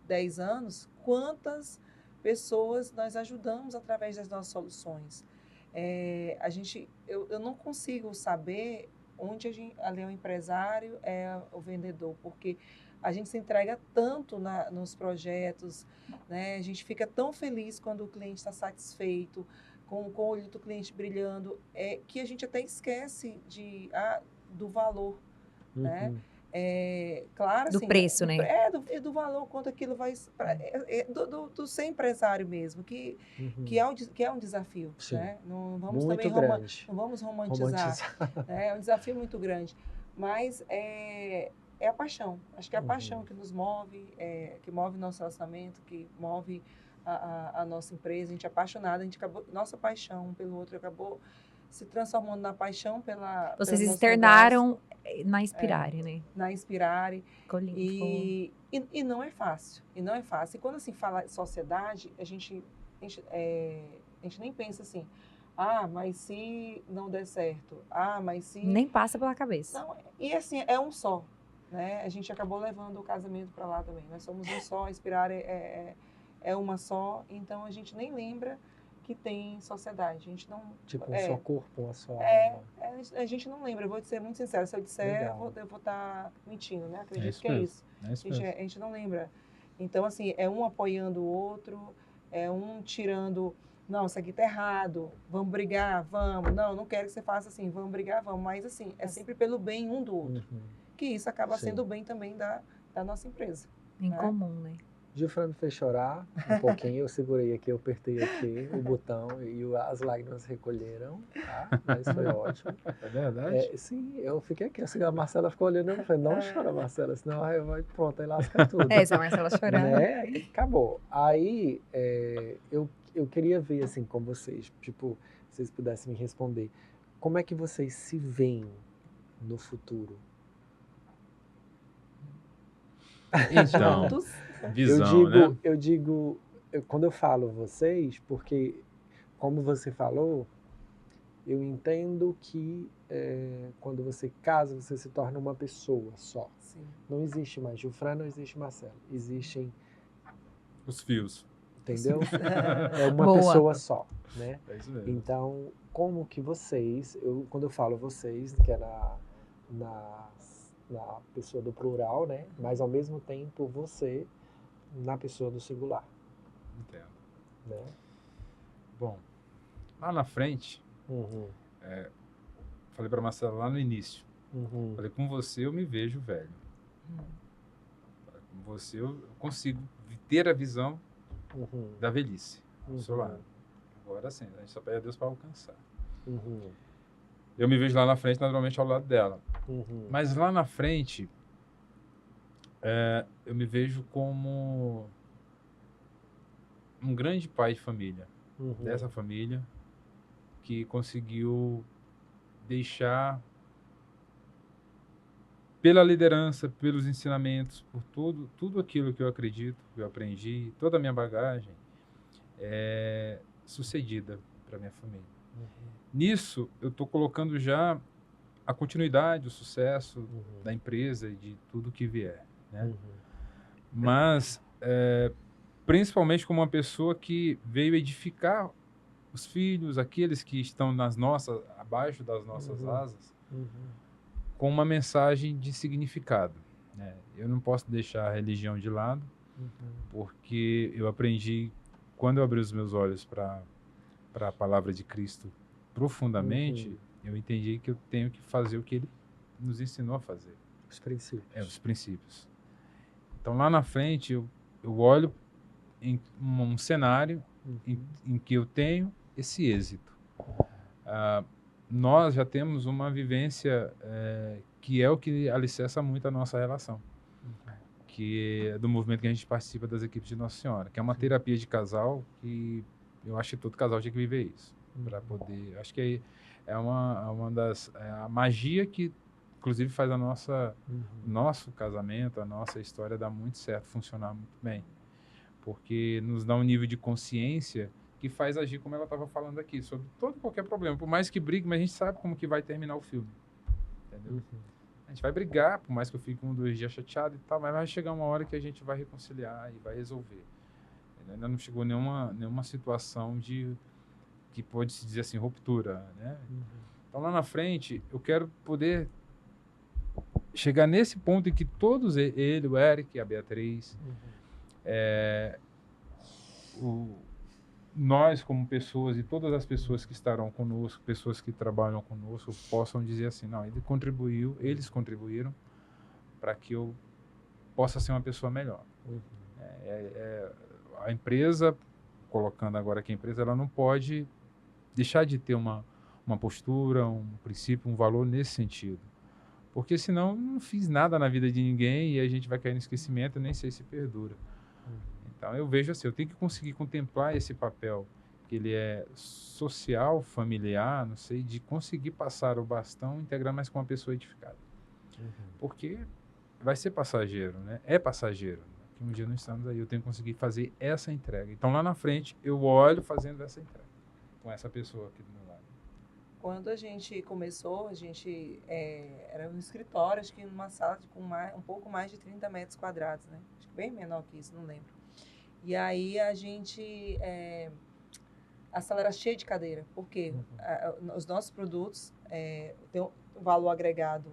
10 anos, quantas pessoas nós ajudamos através das nossas soluções. Eu não consigo saber onde ali é o empresário, é o vendedor, porque a gente se entrega tanto nos projetos, né? A gente fica tão feliz quando o cliente está satisfeito, com o olho do cliente brilhando, que a gente até esquece do valor, né? Claro, do assim, preço, né? Do valor, quanto aquilo vai... do ser empresário mesmo, que é um desafio. Né? Não vamos muito também grande. Não vamos romantizar. Né? É um desafio muito grande. Mas é a paixão. Acho que é a paixão que nos move, que move nosso relacionamento, que move a nossa empresa. A gente é apaixonada, nossa paixão um pelo outro acabou se transformando na paixão Vocês externaram na Inspirare, né? Na Inspirare. E não é fácil. E não é fácil. E quando assim fala sociedade, a gente nem pensa assim, mas se não der certo, mas se... Nem passa pela cabeça. Não, e assim, é um só. Né? A gente acabou levando o casamento para lá também. Nós somos um só, a Inspirare é uma só, então a gente nem lembra que tem sociedade. A gente não... Tipo, um só corpo, uma só a gente não lembra, eu vou te ser muito sincera. Se eu disser, eu vou estar mentindo, né? Acredito que é isso. A gente não lembra. Então, assim, é um apoiando o outro, é um tirando... Não, isso aqui tá errado, vamos brigar, vamos. Não quero que você faça assim, vamos brigar, vamos. Mas, assim, é sempre pelo bem um do outro. Que isso acaba sendo o bem também da nossa empresa. Em comum, né? Gilfran me fez chorar um pouquinho, eu segurei aqui, eu apertei aqui o botão e as lágrimas recolheram, tá? Mas foi ótimo. É verdade? Sim, eu fiquei aqui, assim, a Marcela ficou olhando e falei, não chora, Marcela, senão pronto, aí lasca tudo. Se a Marcela chorar. Né? Aí acabou. Aí eu queria ver, assim, com vocês, tipo, vocês pudessem me responder. Como é que vocês se veem no futuro? Então, Juntos. visão, né? Quando eu falo vocês, porque, como você falou, eu entendo que quando você casa, você se torna uma pessoa só. Sim. Não existe mais Gilfran, não existe Marcelo. Existem, Os fios. entendeu? É uma Boa. pessoa só, né? É isso mesmo. Então, como que vocês, quando eu falo vocês, que é na pessoa do plural, né? Mas ao mesmo tempo você na pessoa do singular, Entendo. né? Bom, lá na frente, Uhum, falei para Marcela lá no início, uhum, falei, com você eu me vejo velho. Com você eu consigo ter a visão uhum, da velhice do seu uhum, lado. Agora sim, a gente só pede a Deus para alcançar. uhum, Eu me vejo lá na frente, naturalmente, ao lado dela. uhum, Mas lá na frente, eu me vejo como um grande pai de família, uhum, dessa família, que conseguiu deixar, pela liderança, pelos ensinamentos, por tudo aquilo que eu acredito, que eu aprendi, toda a minha bagagem, sucedida para minha família. Nisso, eu estou colocando já a continuidade, o sucesso da empresa e de tudo que vier, né? uhum, Mas, principalmente como uma pessoa que veio edificar os filhos, aqueles que estão abaixo das nossas Uhum. asas, uhum, com uma mensagem de significado, né? Eu não posso deixar a religião de lado, uhum, porque eu aprendi, quando eu abri os meus olhos para a palavra de Cristo profundamente, eu entendi que eu tenho que fazer o que ele nos ensinou a fazer. Os princípios. Os princípios. Então, lá na frente, eu olho em um cenário em que eu tenho esse êxito. Nós já temos uma vivência que é o que alicerça muito a nossa relação, que é do movimento que a gente participa das equipes de Nossa Senhora, que é uma terapia de casal que eu acho que todo casal tinha que viver isso, para poder... Acho que é uma das... a magia que, inclusive, faz nosso casamento, a nossa história dar muito certo, funcionar muito bem. Porque nos dá um nível de consciência que faz agir, como ela estava falando aqui, sobre qualquer problema. Por mais que brigue, mas a gente sabe como que vai terminar o filme. Entendeu? A gente vai brigar, por mais que eu fique 1, 2 dias chateado e tal, mas vai chegar uma hora que a gente vai reconciliar e vai resolver. Ainda não chegou nenhuma situação que pode se dizer assim, ruptura, né? Então, lá na frente, eu quero poder chegar nesse ponto em que todos, ele, o Eric, a Beatriz, nós como pessoas e todas as pessoas que estarão conosco, pessoas que trabalham conosco, possam dizer assim, não, eles contribuíram para que eu possa ser uma pessoa melhor. A empresa, colocando agora aqui a empresa, ela não pode deixar de ter uma postura, um princípio, um valor nesse sentido. Porque senão eu não fiz nada na vida de ninguém e a gente vai cair no esquecimento e nem sei se perdura. Então eu vejo assim, eu tenho que conseguir contemplar esse papel, que ele é social, familiar, não sei, de conseguir passar o bastão e integrar mais com uma pessoa edificada. Porque vai ser passageiro, né? É passageiro. Que um dia nós estamos aí, eu tenho que conseguir fazer essa entrega. Então lá na frente, eu olho fazendo essa entrega, com essa pessoa aqui do meu lado. Quando a gente começou, a gente era um escritório, acho que numa sala com um pouco mais de 30 metros quadrados, né? Acho que bem menor que isso, não lembro. E aí a gente... a sala era cheia de cadeira, porque os nossos produtos têm um valor agregado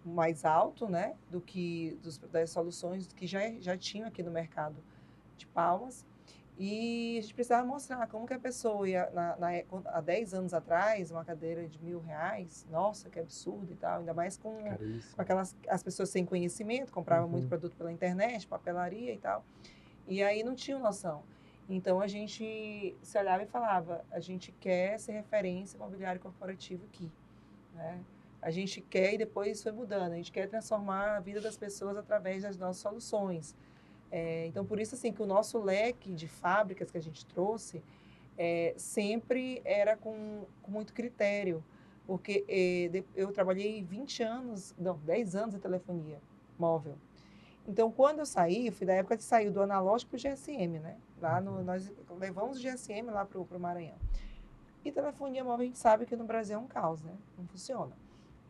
mais alto, né? Do que das soluções que já tinham aqui no mercado de Palmas. E a gente precisava mostrar como que a pessoa ia, há 10 anos atrás, uma cadeira de R$1.000, nossa, que absurdo e tal, ainda mais com as pessoas sem conhecimento, compravam muito produto pela internet, papelaria e tal, e aí não tinham noção. Então a gente se olhava e falava, a gente quer ser referência mobiliário corporativo aqui, né? A gente quer, e depois foi mudando, a gente quer transformar a vida das pessoas através das nossas soluções. Então, por isso, assim, que o nosso leque de fábricas que a gente trouxe sempre era com muito critério, porque eu trabalhei 10 anos em telefonia móvel. Então, quando eu saí, eu fui da época que saiu do analógico para o GSM, né? Nós levamos o GSM lá para o Maranhão. E telefonia móvel, a gente sabe que no Brasil é um caos, né? Não funciona.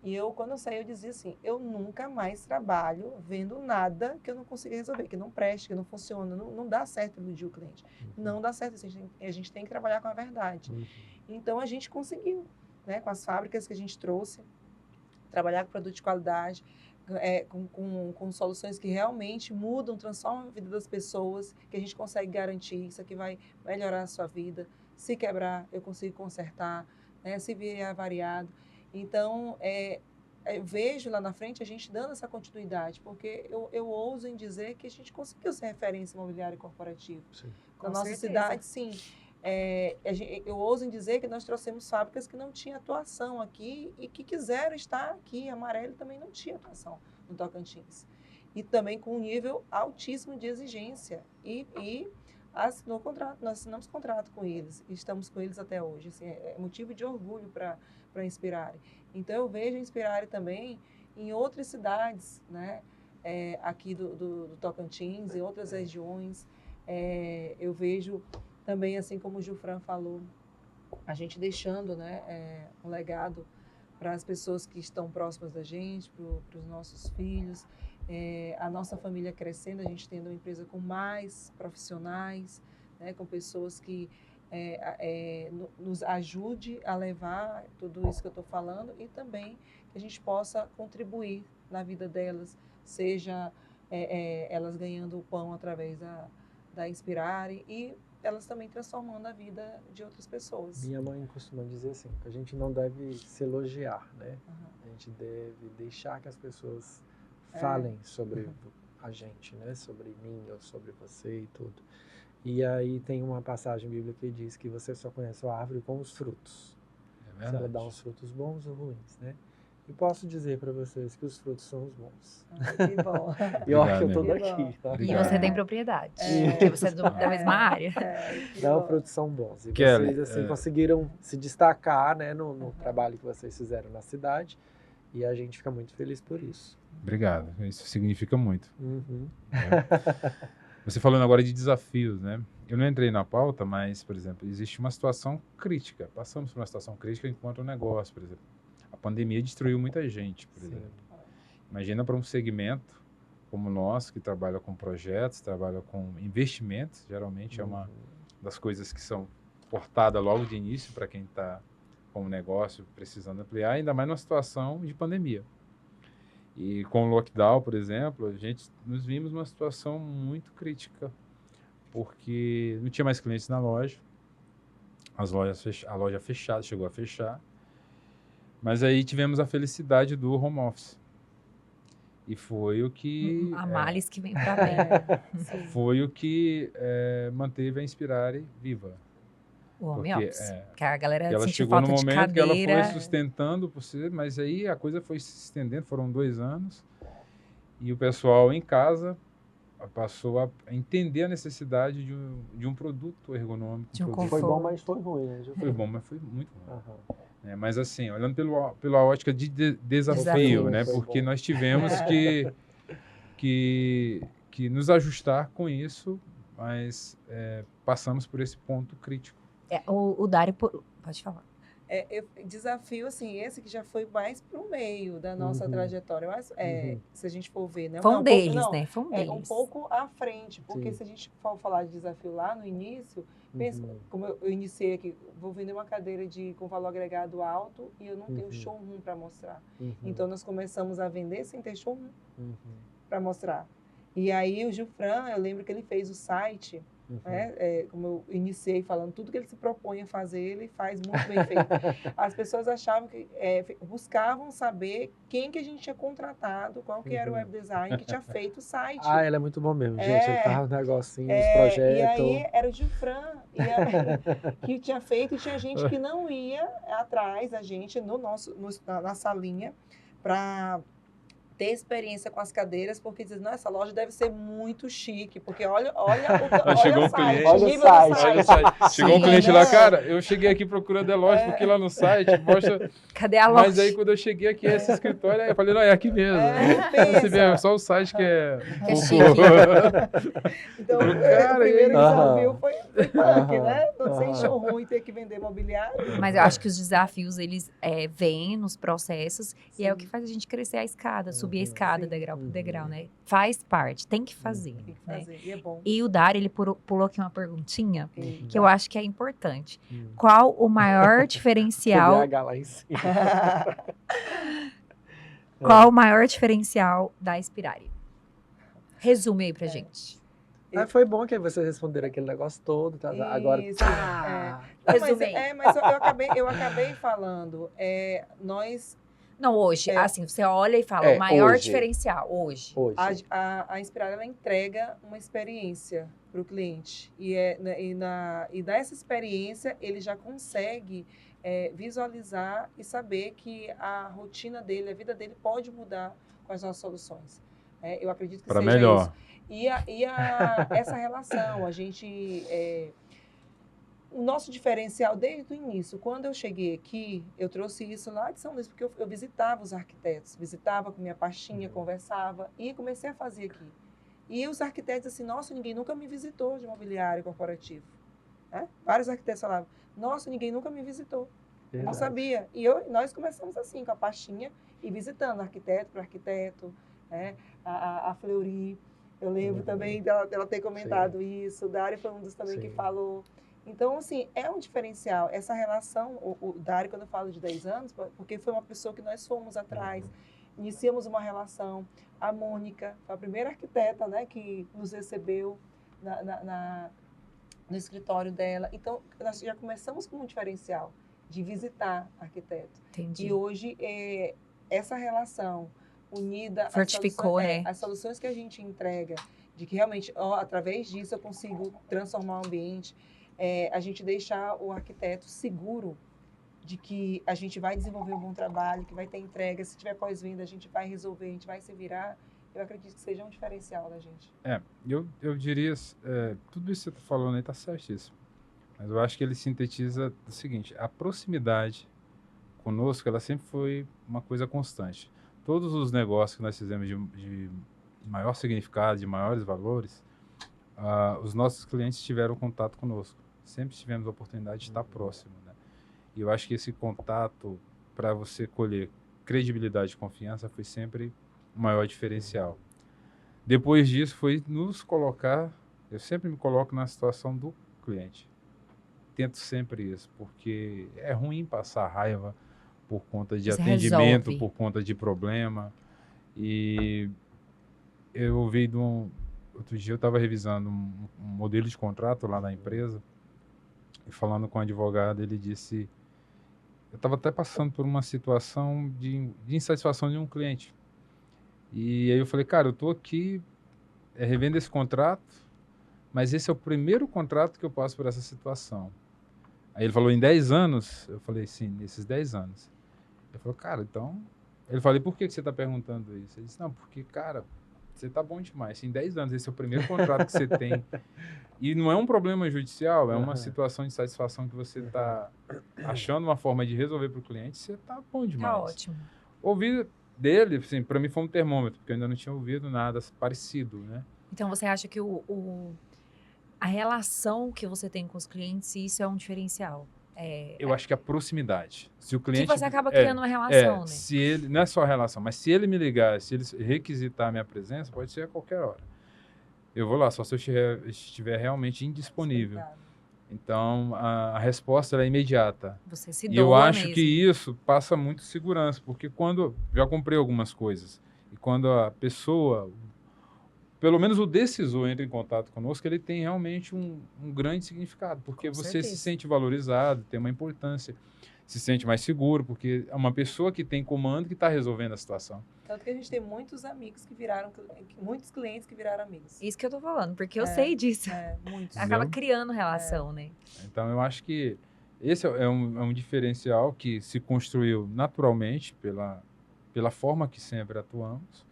E quando eu saí, eu dizia assim, eu nunca mais trabalho vendo nada que eu não consiga resolver, que não preste, que não funciona, não dá certo iludir o cliente. Não dá certo, a gente tem que trabalhar com a verdade. Então, a gente conseguiu, né? Com as fábricas que a gente trouxe, trabalhar com produto de qualidade, com soluções que realmente mudam, transformam a vida das pessoas, que a gente consegue garantir, isso aqui vai melhorar a sua vida. Se quebrar, eu consigo consertar, né? Se vier variado. Então, eu vejo lá na frente a gente dando essa continuidade, porque eu ouso em dizer que a gente conseguiu ser referência imobiliária corporativa. Sim. Na nossa cidade, sim. Eu ouso em dizer que nós trouxemos fábricas que não tinham atuação aqui e que quiseram estar aqui. A Amarelli também não tinha atuação no Tocantins. E também com um nível altíssimo de exigência. Assinou contrato, nós assinamos contrato com eles. E estamos com eles até hoje. Assim, é motivo de orgulho para a Inspirare. Então, eu vejo a Inspirare também em outras cidades, né? Aqui do Tocantins, em outras regiões. Eu vejo também, assim como o Gilfran falou, a gente deixando, né, um legado para as pessoas que estão próximas da gente, para os nossos filhos, a nossa família crescendo, a gente tendo uma empresa com mais profissionais, né, com pessoas que nos ajude a levar tudo isso que eu estou falando e também que a gente possa contribuir na vida delas, seja elas ganhando o pão através da Inspirare e elas também transformando a vida de outras pessoas. Minha mãe costuma dizer assim, que a gente não deve se elogiar, né? A gente deve deixar que as pessoas falem sobre a gente, né? Sobre mim ou sobre você e tudo. E aí tem uma passagem bíblica que diz que você só conhece a árvore com os frutos. É Se ela dá uns frutos bons ou ruins, né? E posso dizer para vocês que os frutos são os bons. Que bom. E olha que eu Obrigado, tô daqui. Tá? E você tem propriedade, É. porque você é da mesma área. Não, os frutos são bons. E Kelly, vocês assim, conseguiram se destacar, né, no trabalho que vocês fizeram na cidade. E a gente fica muito feliz por isso. Obrigado, isso significa muito. Você falando agora de desafios, né? Eu não entrei na pauta, mas, por exemplo, existe uma situação crítica. Passamos por uma situação crítica enquanto negócio, por exemplo. A pandemia destruiu muita gente, por exemplo. Imagina para um segmento como o nosso, que trabalha com projetos, trabalha com investimentos, geralmente é uma das coisas que são portadas logo de início para quem está com o negócio precisando ampliar, ainda mais numa situação de pandemia. E com o lockdown, por exemplo, nos vimos numa situação muito crítica, porque não tinha mais clientes na loja, a loja fechada, chegou a fechar, mas aí tivemos a felicidade do home office. E foi o que... A males que vem para bem. Foi o que manteve a Inspirare viva. O home Porque, office. Que a galera ela sentiu chegou falta no de momento que ela cadeira. foi sustentando, mas aí a coisa foi se estendendo, foram 2 anos, e o pessoal em casa passou a entender a necessidade de um produto ergonômico. De um produto. Foi bom, mas foi ruim, né? Foi bom, mas foi muito ruim. Aham. Mas assim, olhando pela ótica de desafio, Desafio. né? Foi Porque bom. nós tivemos que nos ajustar com isso, mas passamos por esse ponto crítico. O Dário... Pode falar. Desafio, assim, esse que já foi mais para o meio da nossa trajetória. Mas, se a gente for ver, né? Foi um deles, pouco, né? Foi um deles. Um pouco à frente, porque Sim. se a gente for falar de desafio lá no início, pensa, como eu iniciei aqui, vou vender uma cadeira com valor agregado alto e eu não tenho showroom para mostrar. Então, nós começamos a vender sem ter showroom para mostrar. E aí, o Gilfran, eu lembro que ele fez o site... como eu iniciei falando, tudo que ele se propõe a fazer, ele faz muito bem feito. As pessoas achavam que, buscavam saber quem que a gente tinha contratado, qual que era o web design que tinha feito o site. Ele é muito bom mesmo, gente. Ele faz um negocinho, uns projetos. E aí era o Gilfran que tinha feito, e tinha gente que não ia atrás da gente na salinha para ter experiência com as cadeiras, porque diz, não, essa loja deve ser muito chique, porque olha Chegou o um site, cliente. Olha o nível do site. Olha o site. Chegou um Sim. cliente lá, cara, eu cheguei aqui procurando a loja, porque lá no site mostra... Cadê a Mas loja? aí quando eu cheguei aqui, esse escritório, aí eu falei, não, é aqui mesmo. pensa. Você vê, é só o site que é... Que é chique. Então, Cara, o primeiro e- desafio foi punk, Aham. né? Não ser Aham. show ruim, ter que vender mobiliário. Mas eu acho que os desafios, eles vêm nos processos e é o que Sim. faz a gente crescer a escada, subir a escada Sim. degrau por Uhum. degrau, né? Faz parte, tem que fazer. Tem que né? fazer, e é bom. E o Dário, ele pulou aqui uma perguntinha Sim. que eu acho que é importante. Hum. Qual o maior diferencial? TDAH lá em cima. Qual o maior diferencial da Inspirare? Resume aí pra gente. Mas foi bom que vocês responderam aquele negócio todo. Tá? Agora. Isso, Ah, Não, Resume aí. mas eu acabei falando. Nós, Não, hoje, É. assim, você olha e fala, É, o maior hoje. diferencial, hoje. hoje. a Inspirar, ela entrega uma experiência para o cliente. E nessa experiência, ele já consegue visualizar e saber que a rotina dele, a vida dele pode mudar com as nossas soluções. Eu acredito que Para seja melhor. isso. Essa relação, a gente... o nosso diferencial desde o início, quando eu cheguei aqui, eu trouxe isso lá de São Luís, porque eu visitava os arquitetos, visitava com minha pastinha, conversava e comecei a fazer aqui. E os arquitetos assim, nossa, ninguém nunca me visitou de imobiliário corporativo. Né? Vários arquitetos falavam, nossa, ninguém nunca me visitou. Eu não Verdade. sabia. E nós começamos assim, com a pastinha e visitando arquiteto para arquiteto, né? A Fleury. Eu lembro também dela ter comentado isso. O Dário foi um dos também que Sim. falou. Então, assim, é um diferencial. Essa relação, o Dário, quando eu falo de 10 anos, porque foi uma pessoa que nós fomos atrás, iniciamos uma relação. A Mônica foi a primeira arquiteta, né, que nos recebeu no escritório dela. Então, nós já começamos com um diferencial de visitar arquiteto. Entendi. E hoje, essa relação unida... Fortificou, né? As soluções que a gente entrega, de que realmente, através disso, eu consigo transformar o ambiente, a gente deixar o arquiteto seguro de que a gente vai desenvolver um bom trabalho, que vai ter entrega, se tiver pós-venda, a gente vai resolver, a gente vai se virar. Eu acredito que seja um diferencial da gente. Eu diria, tudo isso que você está falando aí está certíssimo. Mas eu acho que ele sintetiza o seguinte, a proximidade conosco, ela sempre foi uma coisa constante. Todos os negócios que nós fizemos de maior significado, de maiores valores, os nossos clientes tiveram contato conosco. Sempre tivemos a oportunidade de estar próximo, né? E eu acho que esse contato, para você colher credibilidade e confiança, foi sempre o maior diferencial. Depois disso, foi nos colocar, eu sempre me coloco na situação do cliente. Tento sempre isso, porque é ruim passar raiva por conta de Você atendimento, resolve. por conta de problema. E eu ouvi outro dia eu estava revisando um modelo de contrato lá na empresa e falando com o advogado, ele disse, eu estava até passando por uma situação de insatisfação de um cliente. E aí eu falei, cara, eu estou aqui revendo esse contrato, mas esse é o primeiro contrato que eu passo por essa situação. Aí ele falou, em 10 anos? Eu falei, sim, nesses 10 anos. Ele falou, cara, então... Ele falou, por que você está perguntando isso? Ele disse, não, porque, cara, você está bom demais. Em 10 anos, esse é o primeiro contrato que você tem. E não é um problema judicial, é uma situação de satisfação que você está achando uma forma de resolver para o cliente, você está bom demais. Tá ótimo. Ouvir dele, assim, para mim foi um termômetro, porque eu ainda não tinha ouvido nada parecido, né? Então, você acha que a relação que você tem com os clientes, isso é um diferencial? Eu acho que a proximidade. Se o cliente... Que você acaba criando uma relação, né? Se ele, não é só a relação, mas se ele me ligar, se ele requisitar a minha presença, pode ser a qualquer hora. Eu vou lá, só se eu estiver realmente indisponível. Então, a resposta ela é imediata. Você se E eu doa acho mesmo. que isso passa muito segurança, porque quando... Já comprei algumas coisas, e quando a pessoa... Pelo menos o decisor entra em contato conosco, ele tem realmente um grande significado, porque Com você certeza. se sente valorizado, tem uma importância, se sente mais seguro, porque é uma pessoa que tem comando que está resolvendo a situação. Tanto que a gente tem muitos amigos que viraram, muitos clientes que viraram amigos. Isso que eu tô falando, porque eu sei disso. Muitos. Acaba Entendeu? criando relação, né? Então, eu acho que esse é um diferencial que se construiu naturalmente pela forma que sempre atuamos,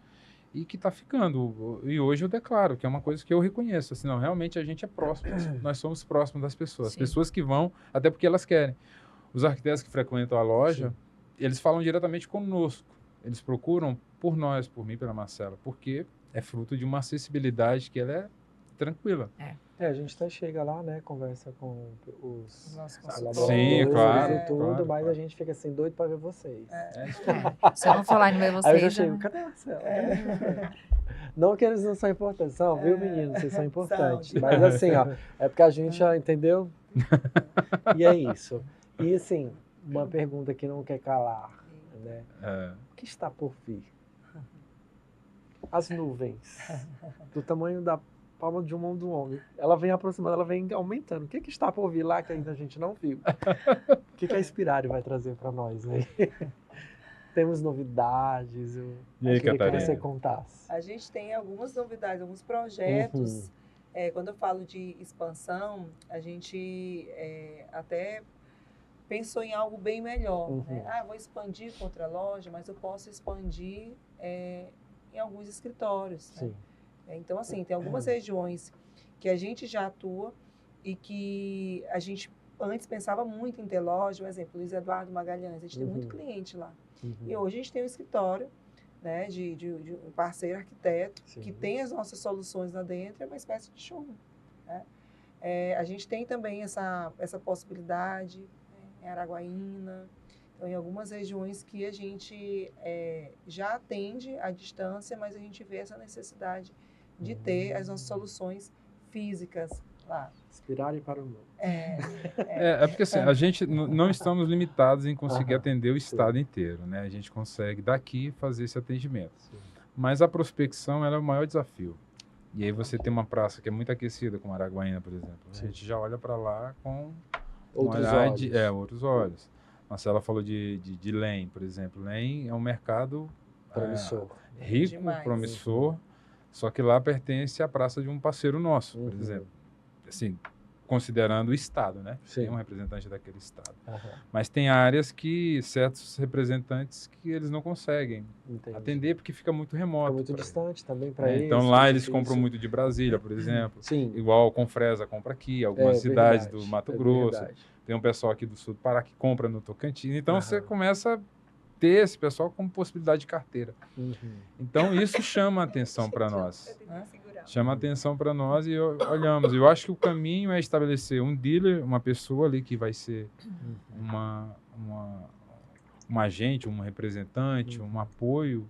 e que está ficando. E hoje eu declaro que é uma coisa que eu reconheço, assim, não, realmente a gente é próximo, nós somos próximos das pessoas. As Sim. pessoas que vão, até porque elas querem. Os arquitetos que frequentam a loja, Sim. eles falam diretamente conosco. Eles procuram por nós, por mim, pela Marcela, porque é fruto de uma acessibilidade que ela é tranquila. A gente até chega lá, né, conversa com Os os nossos colaboradores Sim, claro, e tudo, claro, mas claro. a gente fica assim, doido pra ver vocês. É isso. Se eu não falar e não ver Aí eu vocês, já já... chego, cadê a Marcela? Não que eles não são importantes, são, viu, meninos? Vocês são importantes. São Mas assim, ó, é porque a gente já entendeu. E é isso. E assim, uma pergunta que não quer calar, né? O que está por vir? As nuvens, do tamanho da palma de uma mão do homem. Ela vem aproximando, ela vem aumentando. O que está por vir lá que ainda a gente não viu? O que a Inspirare vai trazer para nós, né? Temos novidades. Eu E aí, queria que Catarina? você contasse. A gente tem algumas novidades, alguns projetos. Quando eu falo de expansão, a gente até pensou em algo bem melhor. Né? Vou expandir contra a loja, mas eu posso expandir em alguns escritórios. Sim. Né? Então, assim, tem algumas regiões que a gente já atua e que a gente antes pensava muito em ter loja. Por exemplo, Luiz Eduardo Magalhães, a gente tem muito cliente lá. E hoje a gente tem um escritório, né, de um parceiro arquiteto, Sim. que tem as nossas soluções lá dentro, é uma espécie de showroom. Né? A gente tem também essa possibilidade, né, em Araguaína, então, em algumas regiões que a gente já atende à distância, mas a gente vê essa necessidade de ter as nossas soluções físicas lá. Inspirare para o mundo. Porque assim, a gente não estamos limitados em conseguir atender o estado inteiro, né? A gente consegue daqui fazer esse atendimento. Sim. Mas a prospecção ela é o maior desafio. E aí você tem uma praça que é muito aquecida, como Araguaína, por exemplo. Sim. A gente já olha para lá com Outros olhar olhos. outros olhos. Marcela falou de LEM, por exemplo. LEM é um mercado Promissor. rico, Demais. promissor, só que lá pertence à praça de um parceiro nosso, por exemplo. Assim, considerando o Estado, né? Sim. Tem um representante daquele Estado. Aham. Mas tem áreas que certos representantes que eles não conseguem Entendi. atender porque fica muito remoto. Fica muito pra distante também para eles. eles. Então lá fica eles difícil. compram muito de Brasília, por exemplo. Sim. Igual a Confresa compra aqui, algumas cidades verdade, do Mato é Grosso. verdade. Tem um pessoal aqui do sul do Pará que compra no Tocantins. Então você Aham. começa a ter esse pessoal como possibilidade de carteira. Uhum. Então isso chama a atenção para nós. Eu tenho que segurar. Chama a atenção para nós e olhamos. Eu acho que o caminho é estabelecer um dealer, uma pessoa ali que vai ser um agente, um representante, um apoio,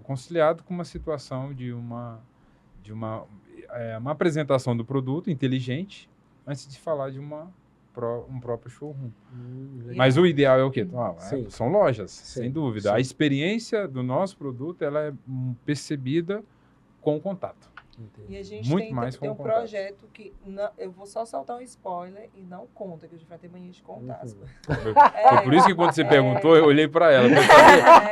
conciliado com uma situação de uma apresentação do produto inteligente, antes de falar de um próprio showroom. Legal. Mas o ideal é o quê? Sim. São lojas, Sim, sem dúvida. sim. A experiência do nosso produto ela é percebida com o contato. Entendi. E a gente Muito tem, mais tem um com contato. projeto que eu vou só soltar um spoiler e não conta, que a gente vai ter mania de contar as coisas. Foi por isso que quando você perguntou, eu olhei para ela.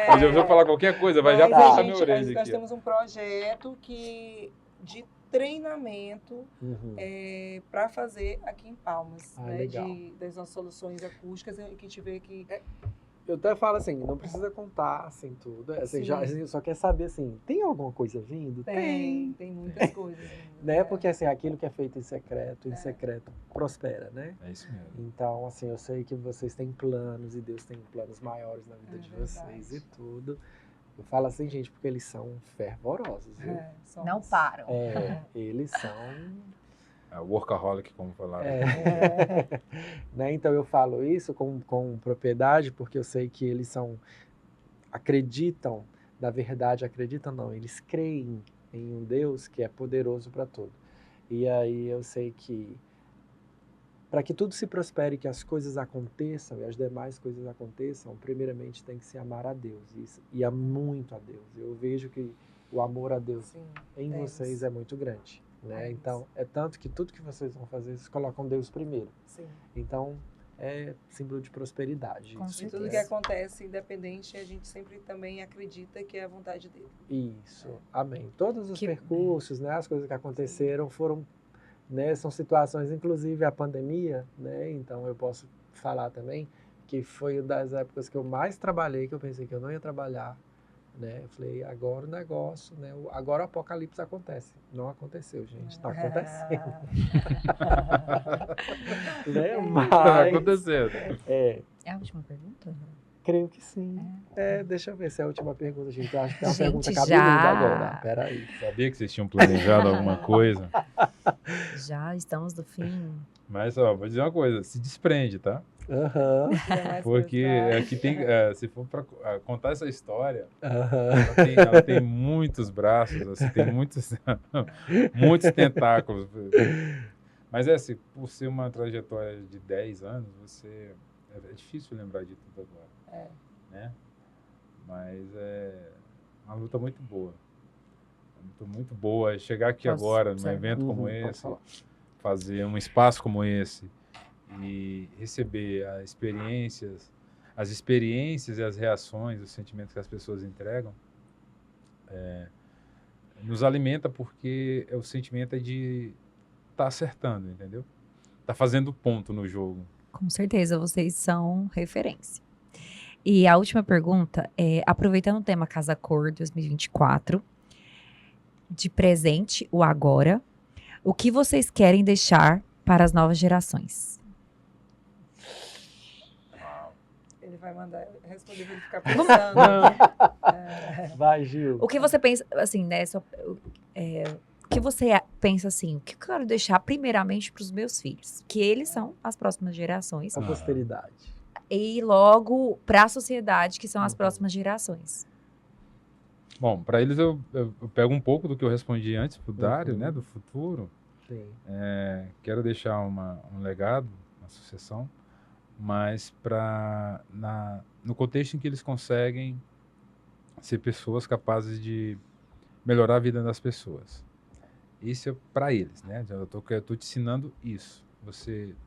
Mas eu vou falar qualquer coisa, vai já Mas puxar minha orelha nós aqui. temos um projeto de treinamento para fazer aqui em Palmas, né, legal. das nossas soluções acústicas, e que a gente vê que Eu até falo assim, não precisa contar assim tudo. Assim, Sim. assim, só quer saber assim, tem alguma coisa vindo? tem muitas coisas. Né? Porque assim, aquilo que é feito em secreto prospera, né? É isso mesmo. Então, assim, eu sei que vocês têm planos e Deus tem planos maiores na vida de verdade. vocês e tudo. Eu falo assim, gente, porque eles são fervorosos, viu? Somos. Não param. Eles são... Workaholic, como falaram. Né? Então eu falo isso com propriedade porque eu sei que eles acreditam, na verdade, acreditam não, eles creem em um Deus que é poderoso para tudo. E aí eu sei que para que tudo se prospere, que as coisas aconteçam e as demais coisas aconteçam, primeiramente tem que se amar a Deus e a muito a Deus. Eu vejo que o amor a Deus Sim, em temos. vocês é muito grande. Né? Temos. Então, é tanto que tudo que vocês vão fazer, vocês colocam Deus primeiro. Sim. Então, é símbolo de prosperidade. Com E certeza. tudo que acontece, independente, a gente sempre também acredita que é a vontade dele. Isso, amém. Todos os Que- percursos, né, as coisas que aconteceram foram, né, são situações, inclusive a pandemia, né, então eu posso falar também que foi uma das épocas que eu mais trabalhei, que eu pensei que eu não ia trabalhar, né? Eu falei, agora o negócio, né? Agora o apocalipse acontece. Não aconteceu, gente, está acontecendo. Né? Tá Mas, acontecendo. é, É a última pergunta? creio que sim. Deixa eu ver se é a última pergunta, gente. Eu acho que tem uma Gente, pergunta já. cabeluda agora. Peraí. Sabia que vocês tinham planejado alguma coisa. Já estamos no fim. Mas, ó, vou dizer uma coisa. Se desprende, tá? Aham, Tem mais Porque coisa aqui tem... se for para contar essa história, aham. ela tem muitos braços, assim, tem muitos, muitos tentáculos. Mas assim, por ser uma trajetória de 10 anos, é difícil lembrar de tudo agora. É. Né? Mas é uma luta muito boa. Uma luta muito boa. Chegar aqui Posso- agora, num sério? evento como Pode esse, falar. fazer um espaço como esse e receber as experiências e as reações, os sentimentos que as pessoas entregam, nos alimenta, porque o sentimento é de estar acertando, entendeu? Tá fazendo ponto no jogo. Com certeza, vocês são referência. E a última pergunta é, aproveitando o tema Casa Cor 2024, de presente, o agora, o que vocês querem deixar para as novas gerações? Ele vai mandar eu responder pra ele ficar pensando. Vai, Gil. O que você pensa, assim, né? O que você pensa assim? O que eu quero deixar primeiramente para os meus filhos? Que eles são as próximas gerações. A posteridade. E logo para a sociedade, que são as Uhum. próximas gerações. Bom, para eles eu pego um pouco do que eu respondi antes pro Dário, Uhum. né, do futuro. Sim. Quero deixar um legado, uma sucessão, mas no contexto em que eles conseguem ser pessoas capazes de melhorar a vida das pessoas. Isso é para eles, né? Eu tô te ensinando isso.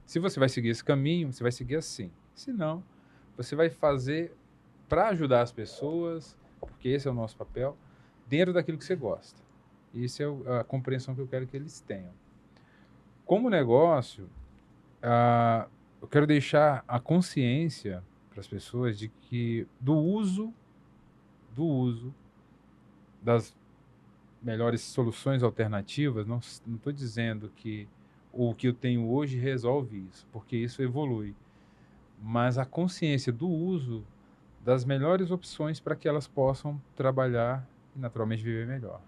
Se você vai seguir esse caminho, você vai seguir assim. Se não, você vai fazer para ajudar as pessoas, porque esse é o nosso papel, dentro daquilo que você gosta. Isso é a compreensão que eu quero que eles tenham. Como negócio, eu quero deixar a consciência para as pessoas de que do uso das melhores soluções alternativas, não estou dizendo que o que eu tenho hoje resolve isso, porque isso evolui. Mas a consciência do uso das melhores opções para que elas possam trabalhar e naturalmente viver melhor.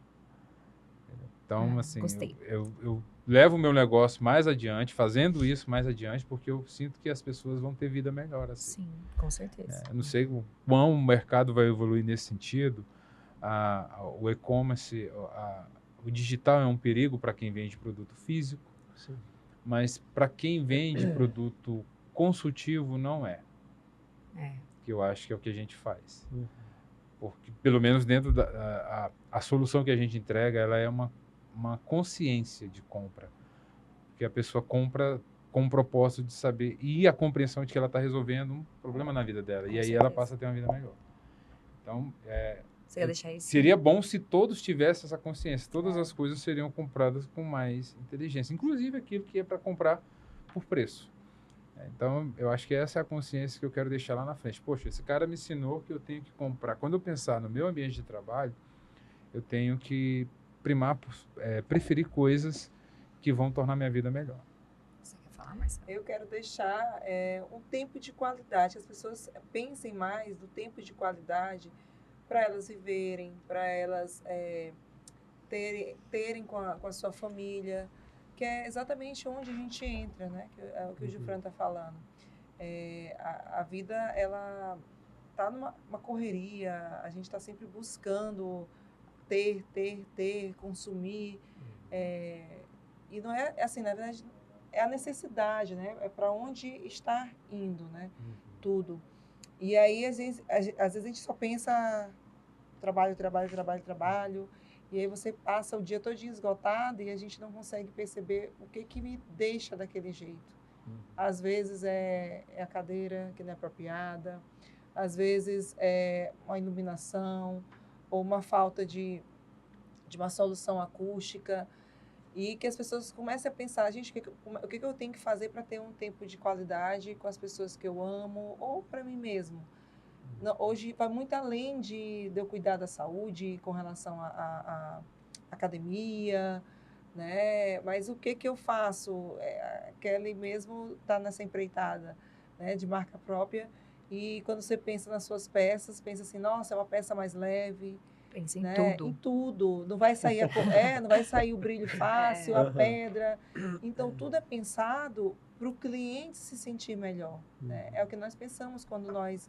Então, assim, Gostei. eu levo o meu negócio mais adiante, fazendo isso mais adiante, porque eu sinto que as pessoas vão ter vida melhor assim. Sim, com certeza. Eu não sei o quão o mercado vai evoluir nesse sentido. O e-commerce, o digital é um perigo para quem vende produto físico, Sim. mas para quem vende produto consultivo não é. Que eu acho que é o que a gente faz. Uhum. Porque, pelo menos dentro a solução que a gente entrega, ela é uma consciência de compra. Porque a pessoa compra com o propósito de saber e a compreensão de que ela está resolvendo um problema na vida dela. Com E aí certeza. ela passa a ter uma vida melhor. Então, Você quer deixar isso? seria bom se todos tivessem essa consciência. Todas as coisas seriam compradas com mais inteligência. Inclusive aquilo que é para comprar por preço. Então, eu acho que essa é a consciência que eu quero deixar lá na frente. Poxa, esse cara me ensinou que eu tenho que comprar. Quando eu pensar no meu ambiente de trabalho, eu tenho que preferir coisas que vão tornar minha vida melhor. Você quer falar, Marcelo? Eu quero deixar um tempo de qualidade. As pessoas pensem mais do tempo de qualidade para elas viverem, para elas terem com a sua família, que é exatamente onde a gente entra, né? Que é o que o Gilfran está falando. A vida, ela está numa correria, a gente está sempre buscando ter, consumir. E não é assim, na verdade, é a necessidade, né? É para onde está indo, né? Tudo. E aí, às vezes a gente só pensa trabalho. E aí você passa o dia todo esgotado e a gente não consegue perceber o que me deixa daquele jeito. Às vezes é a cadeira que não é apropriada, às vezes é uma iluminação ou uma falta de uma solução acústica. E que as pessoas comecem a pensar, gente, o que eu tenho que fazer para ter um tempo de qualidade com as pessoas que eu amo ou para mim mesmo. Não, hoje vai muito além de eu cuidar da saúde com relação à academia, né? Mas o que eu faço? A Kelly mesmo está nessa empreitada, né, de marca própria, e quando você pensa nas suas peças, pensa assim, nossa, é uma peça mais leve, Pensa em né? tudo. Em tudo. Não vai sair não vai sair o brilho fácil, a pedra. Então, tudo é pensado para o cliente se sentir melhor, né? É o que nós pensamos quando nós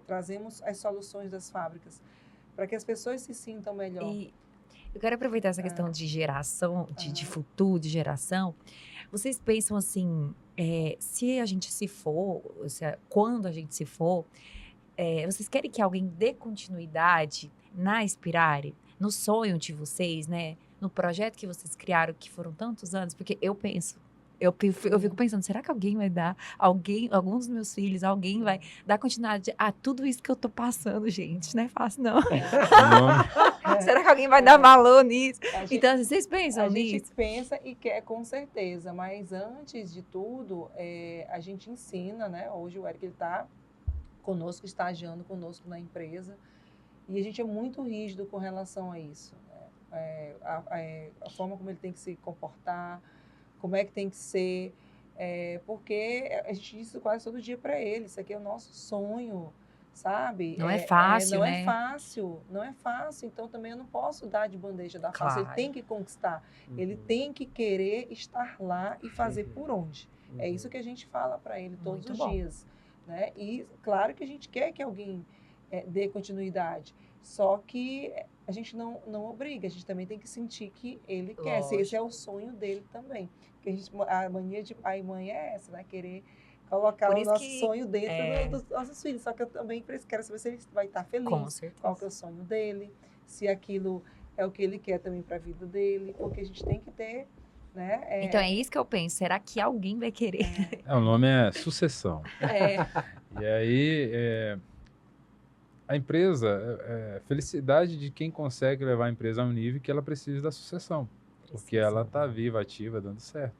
trazemos as soluções das fábricas, para que as pessoas se sintam melhor. E eu quero aproveitar essa questão de geração, de futuro, de geração. Vocês pensam assim, se a gente se for, quando a gente se for, vocês querem que alguém dê continuidade na Inspirare, no sonho de vocês, né? No projeto que vocês criaram, que foram tantos anos? Porque eu penso, eu fico pensando, será que alguém vai dar, alguns dos meus filhos, alguém vai dar continuidade a tudo isso que eu tô passando, gente? Não é fácil, não. Será que alguém vai dar valor nisso? Então, vocês pensam nisso? A gente pensa e quer, com certeza, mas antes de tudo, a gente ensina, né? Hoje o Eric está conosco, estagiando conosco na empresa, e a gente é muito rígido com relação a isso, né? A forma como ele tem que se comportar, como é que tem que ser, porque a gente diz isso quase todo dia para ele, isso aqui é o nosso sonho, sabe? Não é fácil, não né? Não é fácil, então também eu não posso dar de bandeja da fácil, ele tem que conquistar, ele tem que querer estar lá e fazer por onde. É isso que a gente fala para ele todos os dias, né? E claro que a gente quer que alguém dê continuidade, só que a gente não obriga, a gente também tem que sentir que ele quer, se esse é o sonho dele também. Porque a mania de pai e mãe é essa, né? Querer colocar o nosso sonho dentro dos nossos filhos. Só que eu também quero saber se ele vai estar feliz, qual que é o sonho dele, se aquilo é o que ele quer também para a vida dele, porque a gente tem que ter, né? Então é isso que eu penso, será que alguém vai querer? O nome é sucessão. E aí, a empresa, felicidade de quem consegue levar a empresa a um nível que ela precisa da sucessão. Porque ela está viva, ativa, dando certo.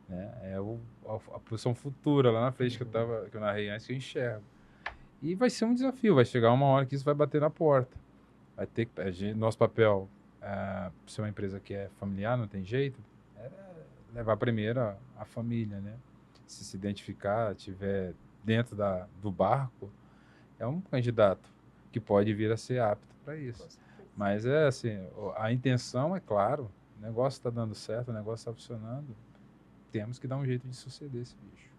Né? É a posição futura lá na frente que eu narrei antes, que eu enxergo. E vai ser um desafio, vai chegar uma hora que isso vai bater na porta. Vai ter que, nosso papel, ser uma empresa que é familiar, não tem jeito, é levar primeiro a família, né? Se identificar, estiver dentro do barco, é um candidato que pode vir a ser apto para isso. Mas assim, a intenção é claro, o negócio está dando certo, o negócio está funcionando, temos que dar um jeito de suceder esse bicho.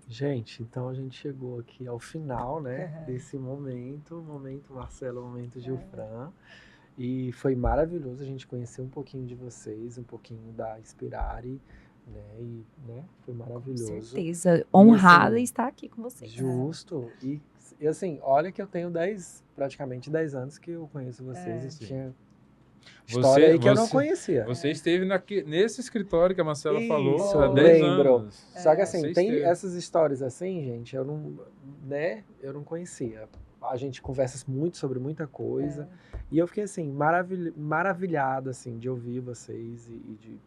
Gente, então a gente chegou aqui ao final, né, desse momento Marcelo, momento Gilfran, e foi maravilhoso a gente conhecer um pouquinho de vocês, um pouquinho da Inspirare, né, foi maravilhoso. Com certeza, honrada em estar aqui com vocês. Justo, e assim, olha que eu tenho praticamente 10 anos que eu conheço vocês, e tinha história aí que eu não conhecia. Você esteve nesse escritório que a Marcela falou há 10 anos. Só que assim, tem esteve. essas histórias assim, gente, eu não conhecia. A gente conversa muito sobre muita coisa. E eu fiquei assim, maravilhado assim, de ouvir vocês e de